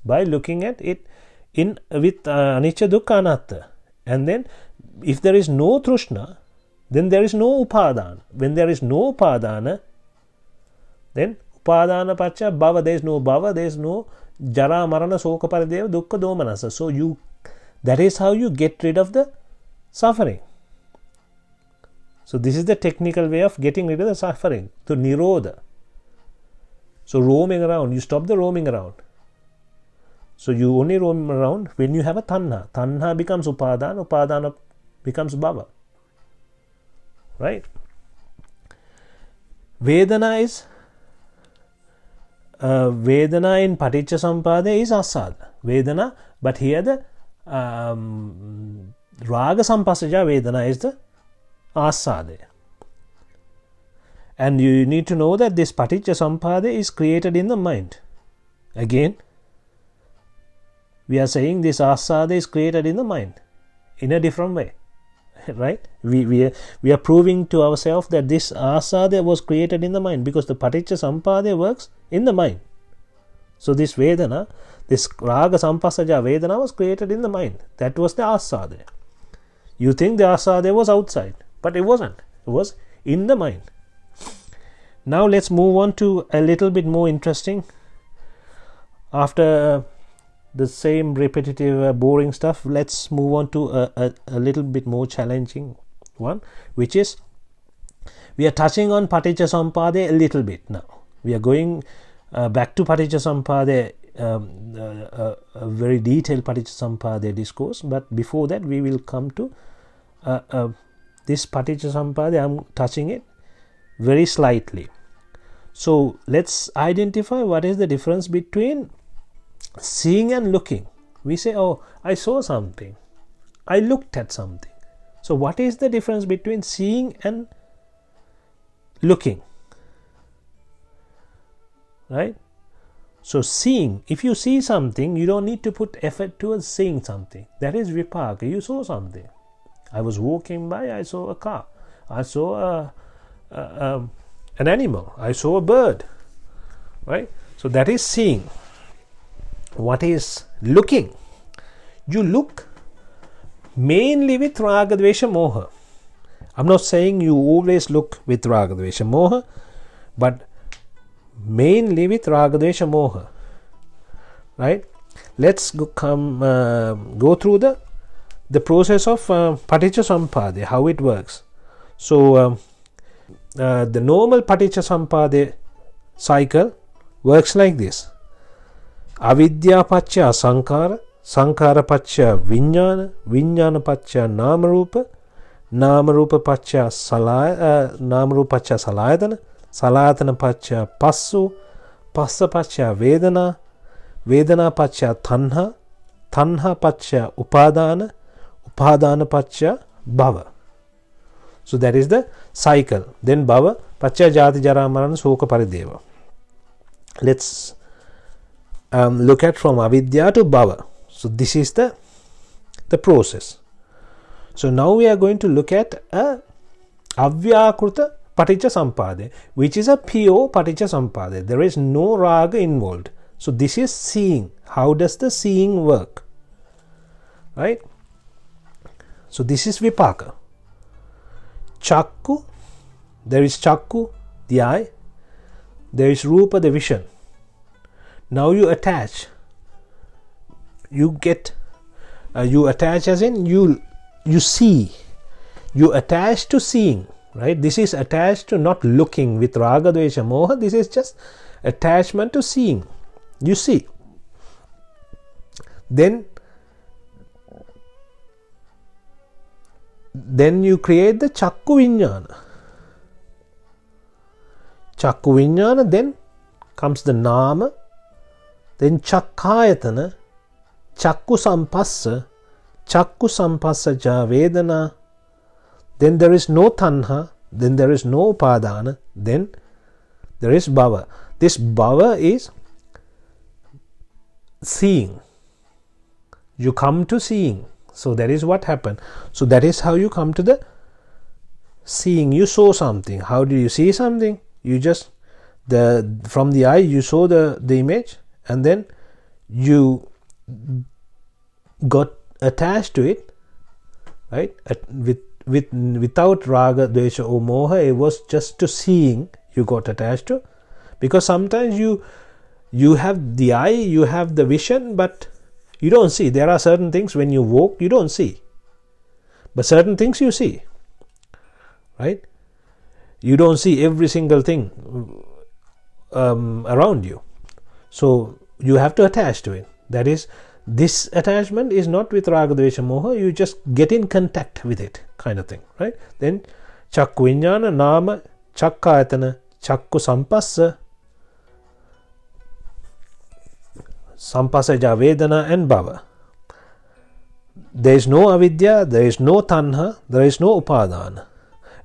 by looking at it in with anicca dukkha anatta. And then if there is no trishna, then there is no upadana. When there is no upadana, then upadana paccaya bhava, there is no bhava, there is no jara marana soka parideva dukkha domanasa. So that is how you get rid of the suffering. So this is the technical way of getting rid of the suffering, to nirodha. So roaming around, you stop the roaming around. So you only roam around when you have a tanha. Tanha becomes upadana, upadana becomes bhava. Right? Vedana is Vedana in Paticca Samuppada is asada. Vedana, but here the Raga Sampassaja Vedana is the asada. And you need to know that this Paticca Samuppada is created in the mind. Again, we are saying this asada is created in the mind in a different way, right? We are proving to ourselves that this asada was created in the mind, because the Paticca Samuppada works in the mind. So this Vedana, this Raga Sampassaja Vedana was created in the mind. That was the asada. You think the asada was outside, but it wasn't. It was in the mind. Now let's move on to a little bit more interesting. After the same repetitive boring stuff, let's move on to a little bit more challenging one, which is, we are touching on Paticca Samuppada a little bit now. We are going back to Paticca Samuppada, a very detailed Paticca Samuppada discourse, but before that we will come to this Paticca Samuppada. I'm touching it very slightly. So let's identify what is the difference between seeing and looking. We say, oh, I saw something, I looked at something. So what is the difference between seeing and looking? Right? So seeing, if you see something, you don't need to put effort towards seeing something. That is vipaka. You saw something. I was walking by, I saw a car, I saw an animal, I saw a bird. Right? So that is seeing. What is looking? You look mainly with raga dvesha moha. I'm not saying you always look with raga dvesha moha, but mainly with raga dvesha moha. Right? Let's go through the process of Paticca Samuppada, how it works. So the normal Paticca Samuppada cycle works like this. Avidya paccaya sankara, sankara paccaya vijnana, vijnana paccaya namarupa, namarupa paccaya salayatana, salayatana paccaya passu, passa paccaya vedana, vedana paccaya tanha, tanha paccaya upadana, upadana paccaya bhava. So that is the cycle. Then bhava paccaya jati jara marana soka parideva. Let's look at from avidya to bhava. So this is the process. So now we are going to look at a avyakruta paticca sampada, which is a pure paticca sampada. There is no raga involved. So this is seeing. How does the seeing work? Right? So this is vipaka. Chakku, there is chakku, the eye. There is rupa, the vision. Now you attach. You get, you attach as in you see. You attach to seeing. Right? This is attached to not looking with raga, dvesha, moha. This is just attachment to seeing. You see. Then you create the chakku vijnana. Chakku vijnana, then comes the nama, then chakkayatana, chakku sampassa ja vedana, then there is no tanha, then there is no upadana, then there is bhava. This bhava is seeing. You come to seeing. So that is what happened. So that is how you come to the seeing. You saw something. How do you see something? You just from the eye you saw the image, and then you got attached to it, right? Without raga, dvesha or moha, it was just to seeing you got attached to. Because sometimes you have the eye, you have the vision, but you don't see. There are certain things when you walk you don't see, but certain things you see, right? You don't see every single thing around you, so you have to attach to it. That is, this attachment is not with raga, dvesha, moha. You just get in contact with it, kind of thing, right? Then chakku vijnana, nama, chakkayatana, chakku sampassa, sampasaja vedana, and bhava. There is no avidya, there is no tanha, there is no upadana.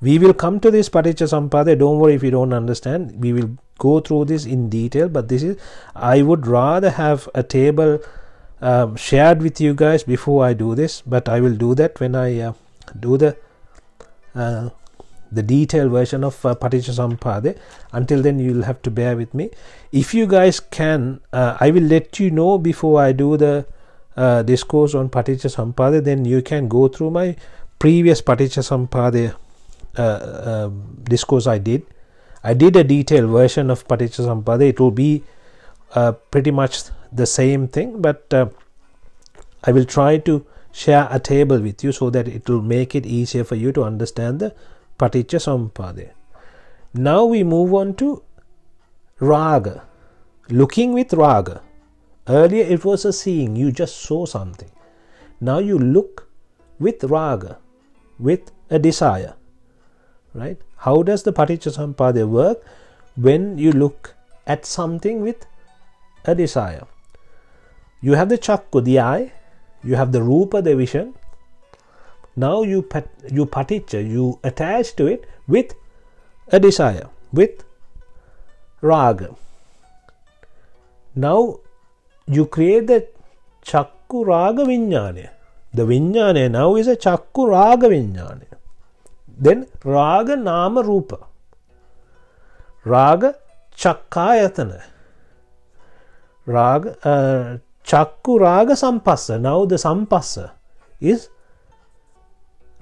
We will come to this paticca sampada. Don't worry if you don't understand. We will go through this in detail, but this is, I would rather have a table shared with you guys before I do this, but I will do that when I do the detailed version of paticca sampada. Until then you will have to bear with me. If you guys can, I will let you know before I do the discourse on paticca sampada. Then you can go through my previous paticca sampada discourse I did a detailed version of paticca sampada. It will be pretty much the same thing, but I will try to share a table with you so that it will make it easier for you to understand the paticca sampada. Now we move on to raga, looking with raga. Earlier it was a seeing, you just saw something. Now you look with raga, with a desire, right? How does the paticca sampada work? When you look at something with a desire, you have the chakku, the eye, you have the rupa, the vision. Now you paticca, you attach to it with a desire, with raga. Now you create the chakku raga vijnana. The vijnana now is a chakku raga vijnana. Then raga nama rupa, raga chakkayatana, raga chakku raga sampassa. Now the sampassa is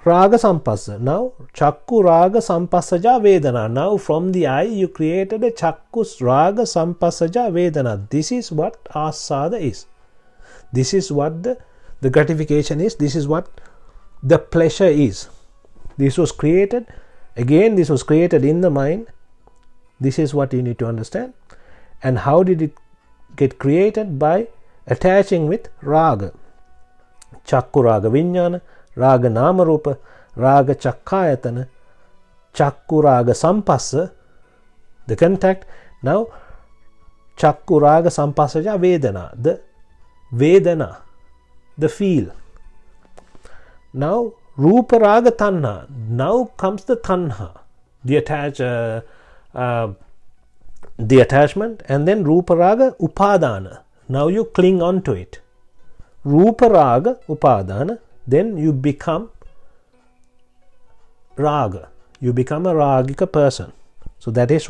raga sampassa. Now chakku raga sampassaja vedana. Now from the eye you created a chakku raga sampassaja vedana. This is what asada is. This is what the gratification is. This is what the pleasure is. This was created, again this was created in the mind. This is what you need to understand. And how did it get created by attaching with raga. Chakku raga vijnana, raga nama rupa, raga chakkayatana, chakku raga sampassa, the contact. Now chakku raga sampassaja vedana, the vedana, the feel. Now rupa raga tanha, now comes the tanha, the attachment, and then rupa raga upadana, now you cling on to it. Rupa raga upadana, then you become raga, you become a ragika person. So that is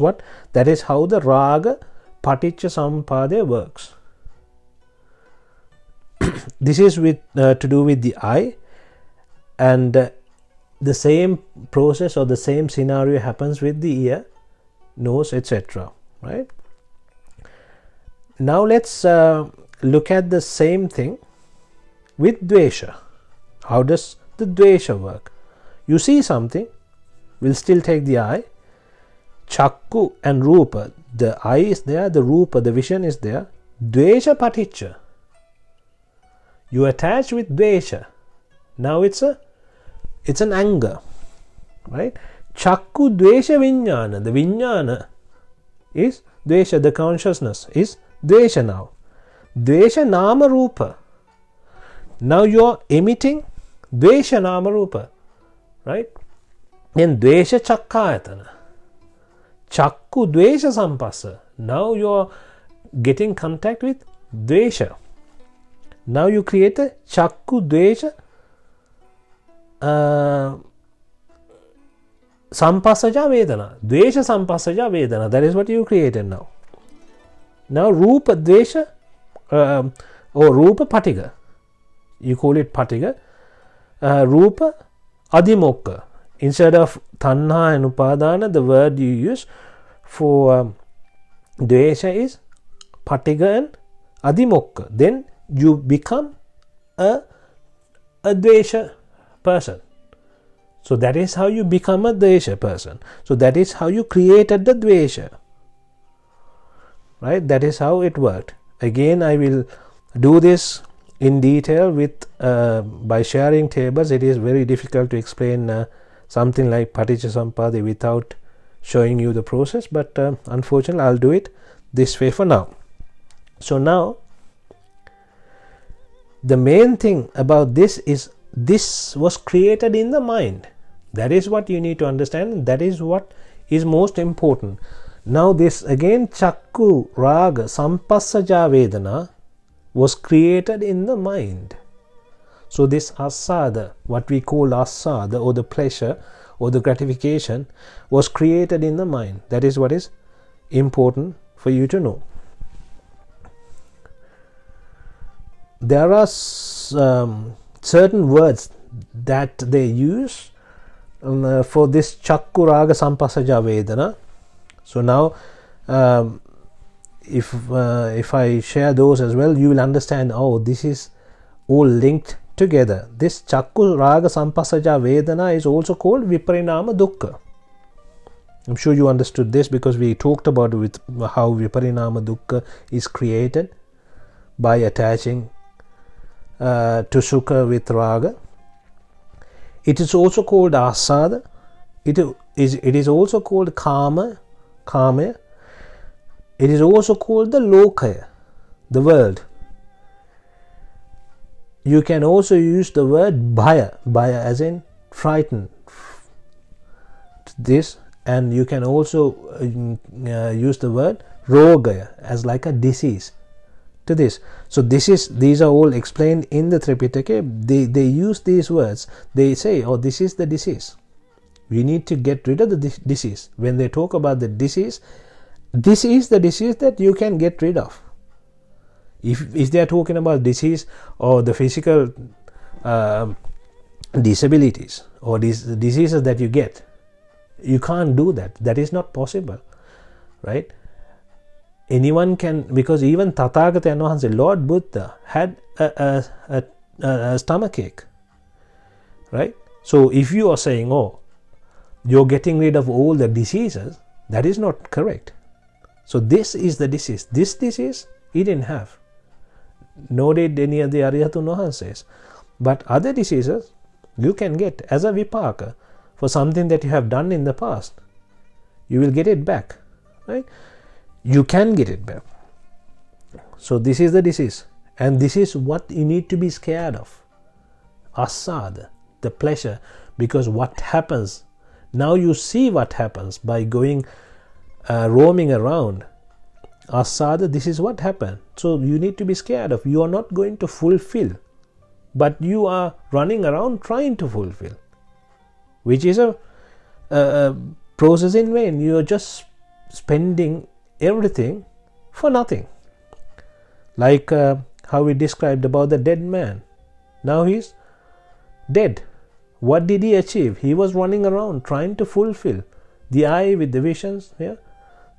how the raga paticca samuppada works. This is to do with the eye, and the same process or the same scenario happens with the ear, nose, etc. Right? Now let's look at the same thing with dvesha. How does the dvesha work? You see something, we'll still take the eye. Chakku and rupa, the eye is there, the rupa, the vision is there. Dvesha paticca, you attach with dvesha. Now it's an anger, right? Chakku dvesha vijnana, the vijnana is dvesha, the consciousness is dvesha now. Dvesha nama rupa, now you are emitting dvesha nama rupa, right? Then dvesha chakkayatana, chakku dvesha sampassa, now you are getting contact with dvesha. Now you create a chakku dvesha sampassaja vedana, dvesha sampassaja vedana, that is what you created now. Now rupa dvesha or rupa patigha, you call it patigha, rupa adhimokka. Instead of tanha and upadana, the word you use for dvesha is patigha and adhimokka. Then you become a dvesha person. So that is how you become a dvesha person. So that is how you created the dvesha. Right? That is how it worked. Again, I will do this in detail with by sharing tables. It is very difficult to explain something like paticcasamuppada without showing you the process, but unfortunately I'll do it this way for now. So now the main thing about this is this was created in the mind. That is what you need to understand. That is what is most important. Now this again, chakku raga sampassaja vedana was created in the mind. So this asada, what we call asada, or the pleasure or the gratification, was created in the mind. That is what is important for you to know. There are certain words that they use for this chakku raga sampassaja vedana. So now if I share those as well, you will understand, oh, this is all linked together. This chakku raga sampassaja vedana is also called viparinama dukkha. I'm sure you understood this because we talked about with how viparinama dukkha is created by attaching to sukha with raga. It is also called asada. It is also called kama. It is also called the lokaya, the world. You can also use the word bhaya as in frightened. This, and you can also use the word rogaya as like a disease to this. So these are all explained in the Thripitaka. They use these words. They say, oh, this is the disease. We need to get rid of the disease. When they talk about the disease, this is the disease that you can get rid of. If they are talking about disease or the physical disabilities or these diseases that you get, you can't do that. That is not possible, right? Anyone can, because even Tathagata and Wahanse, Lord Buddha, had a stomach ache, right? So if you are saying, oh, you're getting rid of all the diseases, that is not correct. So this is the disease. This disease He didn't have. Nor did any of the Arihatun Wahanses. But other diseases you can get as a vipaka for something that you have done in the past. You will get it back. Right? You can get it back. So this is the disease. And this is what you need to be scared of. Asada, the pleasure. Because what happens, now you see what happens by going roaming around. Asada, this is what happened. So you need to be scared of. You are not going to fulfill. But you are running around trying to fulfill. Which is a process in vain. You are just spending everything for nothing. Like how we described about the dead man. Now he's dead. What did he achieve? He was running around trying to fulfill. The eye with the visions, yeah?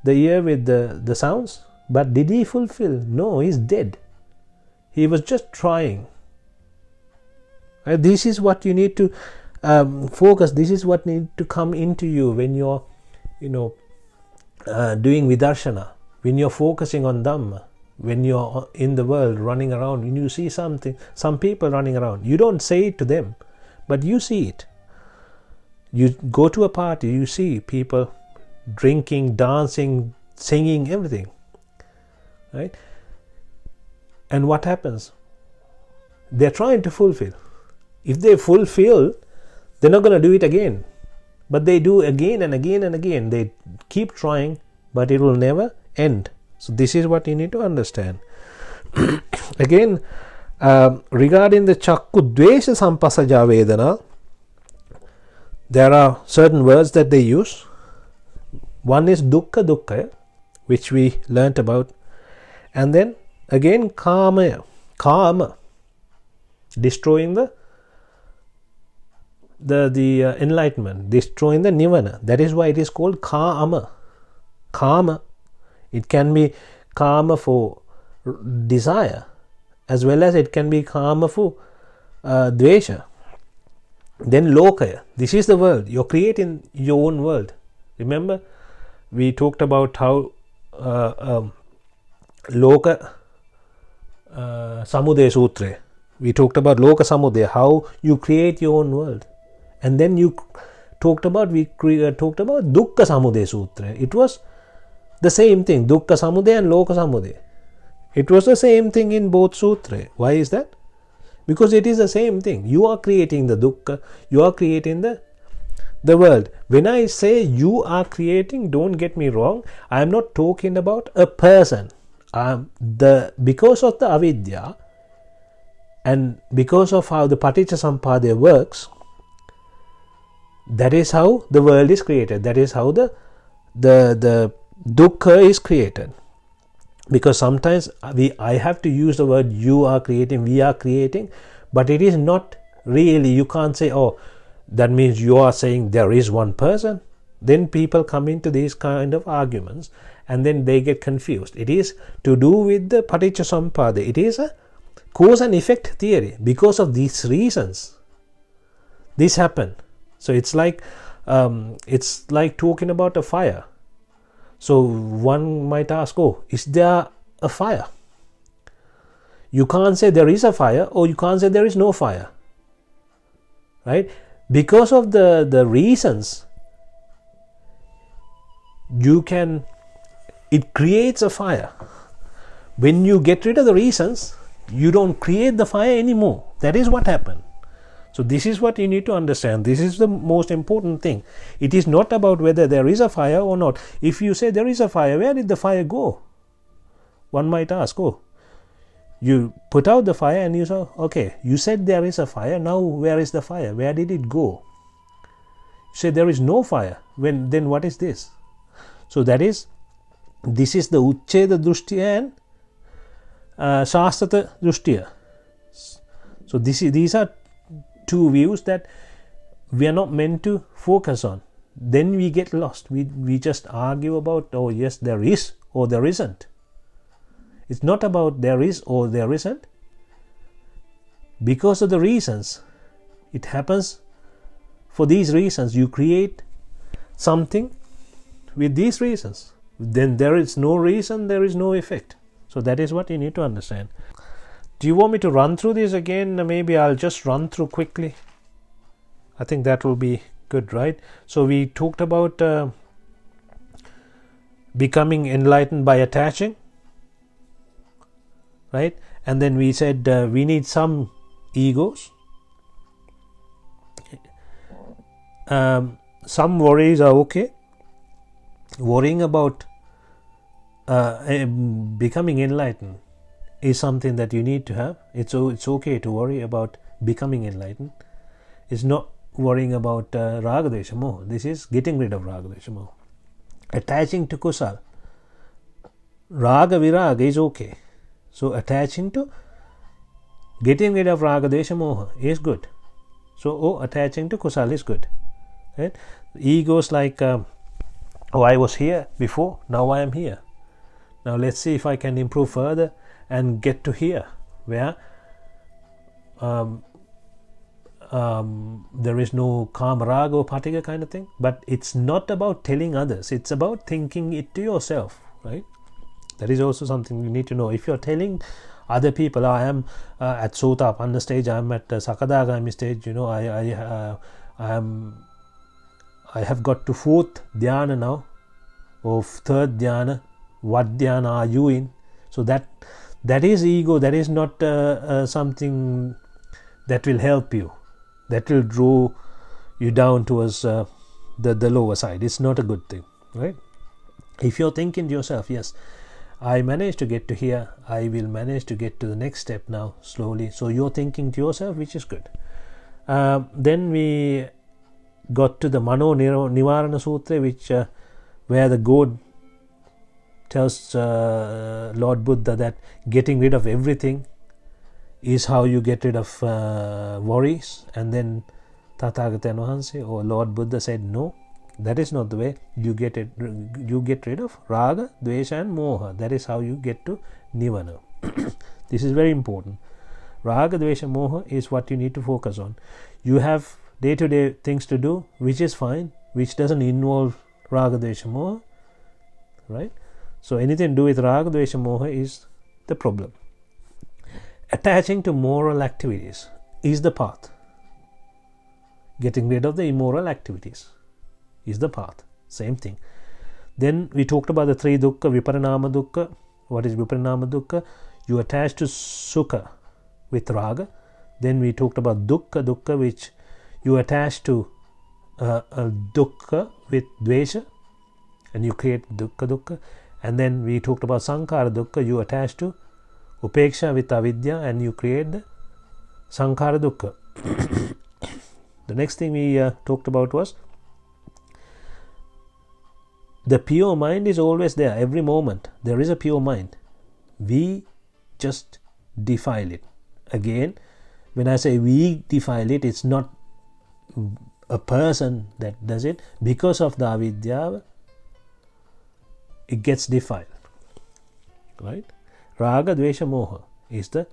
The ear with the sounds. But did he fulfill? No, he's dead. He was just trying. This is what you need to focus. This is what needs to come into you when you're, doing vidarshana. When you're focusing on Dhamma. When you're in the world running around. When you see something, some people running around. You don't say it to them. But you see it. You go to a party, you see people drinking, dancing, singing, everything. Right? And what happens? They're trying to fulfill. If they fulfill, they're not going to do it again. But they do again and again and again. They keep trying, but it will never end. So this is what you need to understand. Again, regarding the chakku dvesha sampasaja vedana, there are certain words that they use. One is dukkha dukkha, which we learnt about. And then again kama, destroying the enlightenment, destroying the nivana. That is why it is called kama. It can be kama for desire, as well as it can be kama for dvesha. Then lokaya, this is the world. You're creating your own world. Remember, we talked about how loka samudaya sutra. We talked about loka samudaya, how you create your own world. And then we talked about dukkha samudaya sutra. It was the same thing, dukkha samudaya and loka samudaya. It was the same thing in both sutra. Why is that? Because it is the same thing. You are creating the dukkha, you are creating the world. When I say you are creating, don't get me wrong, I am not talking about a person. Because of the avidya and because of how the paticca works, that is how the world is created. That is how the dukkha is created. Because sometimes I have to use the word you are creating, we are creating, but it is not really. You can't say, oh, that means you are saying there is one person. Then people come into these kind of arguments and then they get confused. It is to do with the paticca. It is a cause and effect theory. Because of these reasons, this happened. So it's like talking about a fire. So one might ask, oh, is there a fire? You can't say there is a fire, or you can't say there is no fire. Right? Because of the reasons, it creates a fire. When you get rid of the reasons, you don't create the fire anymore. That is what happened. So this is what you need to understand. This is the most important thing. It is not about whether there is a fire or not. If you say there is a fire, where did the fire go? One might ask, oh, you put out the fire and you say, okay, you said there is a fire, now where is the fire? Where did it go? You say there is no fire. Then what is this? So this is the Uchcheda Drushtiya and Shastata Drushtiya. So these are two views that we are not meant to focus on. Then we get lost. We just argue about, oh yes, there is or there isn't. It's not about there is or there isn't. Because of the reasons, it happens for these reasons. You create something with these reasons. Then there is no reason, there is no effect. So that is what you need to understand. Do you want me to run through this again? Maybe I'll just run through quickly. I think that will be good, right? So we talked about becoming enlightened by attaching, right? And then we said we need some egos. Some worries are okay. Worrying about becoming enlightened is something that you need to have. It's okay to worry about becoming enlightened. It's not worrying about raga, dvesha, moha. This is getting rid of raga, dvesha, moha. Attaching to kusal, raga, viraga is okay. So attaching to, getting rid of raga, dvesha, moha is good. So attaching to kusal is good, right? Egos like I was here before, now I am here. Now let's see if I can improve further and get to here, where there is no kama, raga or patigha kind of thing. But it's not about telling others, it's about thinking it to yourself, right? That is also something you need to know. If you're telling other people, I am at Sotapanna stage, I am at Sakadagami stage, I have got to 4th dhyana now, or 3rd dhyana. What dhyana are you in? So that is ego. That is not something that will help you. That will draw you down towards the lower side. It's not a good thing, right? If you're thinking to yourself, yes, I managed to get to here, I will manage to get to the next step now slowly. So you're thinking to yourself, which is good. Then we got to the Mano Nivarana Sutra, which where the God tells Lord Buddha that getting rid of everything is how you get rid of worries. And then Tathagata Vahanse or Lord Buddha said, no, that is not the way. You get rid of raga, dvesha and moha. That is how you get to Nivana. This is very important. Raga, dvesha, moha is what you need to focus on. You have day-to-day things to do, which is fine, which doesn't involve raga, dvesha, moha, right? So anything to do with raga, dvesha, moha is the problem. Attaching to moral activities is the path. Getting rid of the immoral activities is the path. Same thing. Then we talked about the 3 dukkha, viparinama dukkha. What is viparinama dukkha? You attach to sukha with raga. Then we talked about dukkha, which you attach to dukkha with dvesha, and you create dukkha. And then we talked about sankhara dukkha. You attach to upeksha with avidya, and you create the sankhara dukkha. The next thing we talked about was the pure mind is always there. Every moment there is a pure mind. We just defile it. Again, when I say we defile it, it's not a person that does it. Because of the avidya, it gets defiled, right? Raga, dvesha, moha is the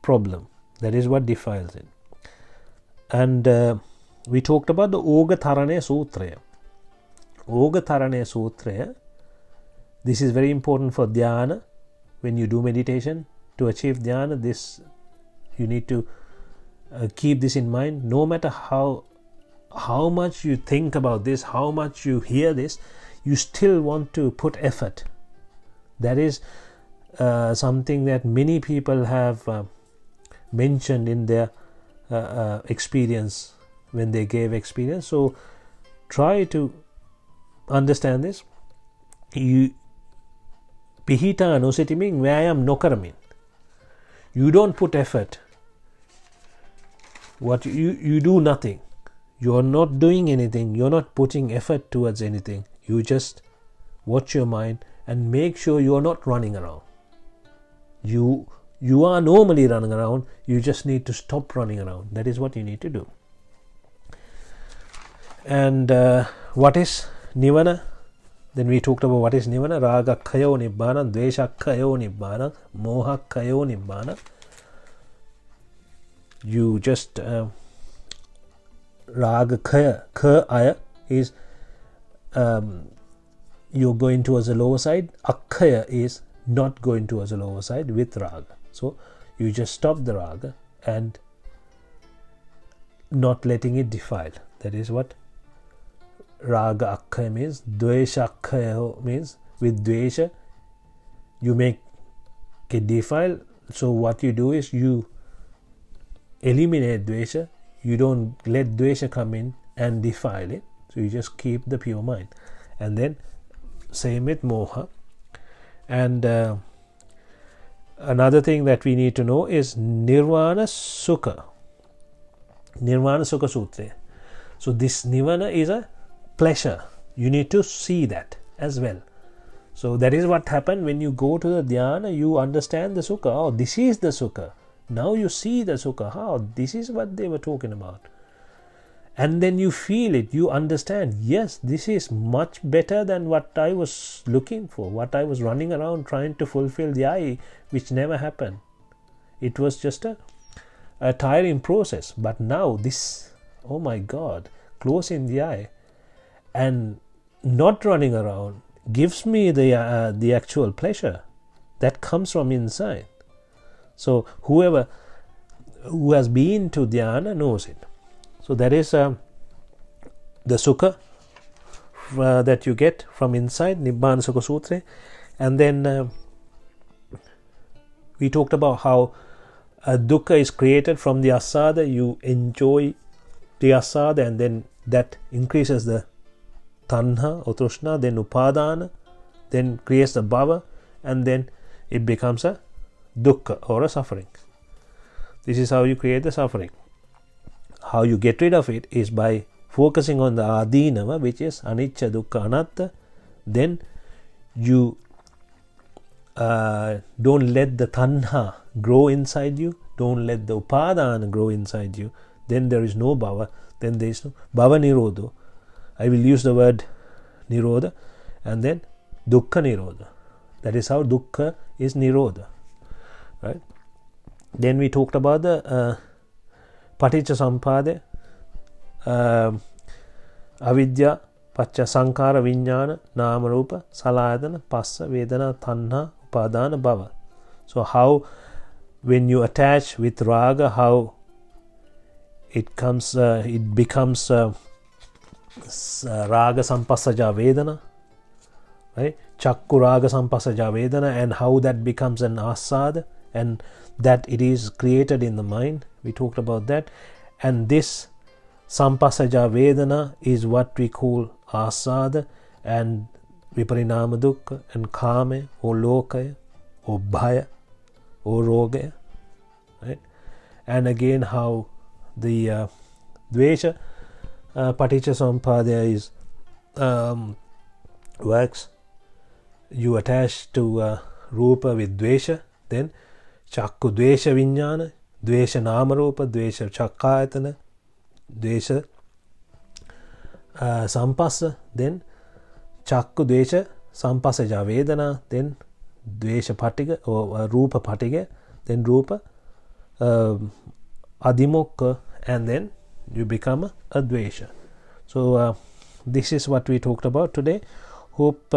problem. That is what defiles it. And we talked about the Ogatharane Sutra. Ogatharane Sutra, this is very important for dhyana. When you do meditation to achieve dhyana, this you need to keep this in mind. No matter how much you think about this, how much you hear this, you still want to put effort. That is something that many people have mentioned in their experience when they gave experience. So try to understand this. You pihita nositimin vyayam nokaramin. You don't put effort. What you do nothing. You are not doing anything. You are not putting effort towards anything. You just watch your mind and make sure you are not running around. You are normally running around. You just need to stop running around. That is what you need to do. And what is Nivana? Then we talked about what is Nivana. Raga khayo Nibbana, dvesha khayo Nibbana, moha khayo Nibbana. You just raga khaya is you're going towards the lower side. Akhaya is not going towards the lower side with raga. So you just stop the raga and not letting it defile. That is what raga akkhaya means. Dvesha akkhaya means with dvesha you make it defile. So what you do is you eliminate dvesha. You don't let dvesha come in and defile it. So you just keep the pure mind. And then same with moha. And another thing that we need to know is Nirvana Sukha. Nirvana Sukha Sutra. So this Nivana is a pleasure. You need to see that as well. So that is what happened when you go to the dhyana. You understand the Sukha. Oh, this is the Sukha. Now you see the Sukha. Oh, this is what they were talking about. And then you feel it, you understand, yes, this is much better than what I was looking for, what I was running around trying to fulfill the I, which never happened. It was just a tiring process. But now this, oh my God, closing the eye and not running around gives me the actual pleasure that comes from inside. So whoever who has been to dhyana knows it. So that is the sukha that you get from inside, Nibbana Sukha Sutra. And then we talked about how dukkha is created from the asada. You enjoy the asada and then that increases the tanha or trishna, then upadana, then creates the bhava, and then it becomes a dukkha or a suffering. This is how you create the suffering. How you get rid of it is by focusing on the adinava, which is anicca, dukkha, anatta. Then you don't let the tanha grow inside you, don't let the upadana grow inside you. Then there is no bhava, then there is no bhava nirodha. I will use the word nirodha, and then dukkha nirodha. That is how dukkha is nirodha, right? Then we talked about the paticca samuppada, avidya, pacca sankhara, vijnana, nama rupa, salayatana, passa, vedana, tanha, upadana, bhava. So how when you attach with raga, how it becomes raga sampassaja vedana, right? Chakku raga sampassaja vedana, and how that becomes an asada, and that it is created in the mind. We talked about that. And this sampassaja vedana is what we call asada and viparinama dukkha and kame or lokaya or bhaya or rogaya, right? And again how the dvesha paticca samuppada is works. You attach to rupa with dvesha, then chakku dvesha vijnana, dvesha nama rupa, dvesha chakkayatana, dvesha sampassa, then chakku dvesha sampassaja vedana, then dvesha patigga or rupa patigga, then rupa adimokka, and then you become a dvesha. So this is what we talked about today. Hope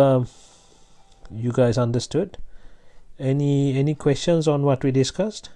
you guys understood. Any questions on what we discussed?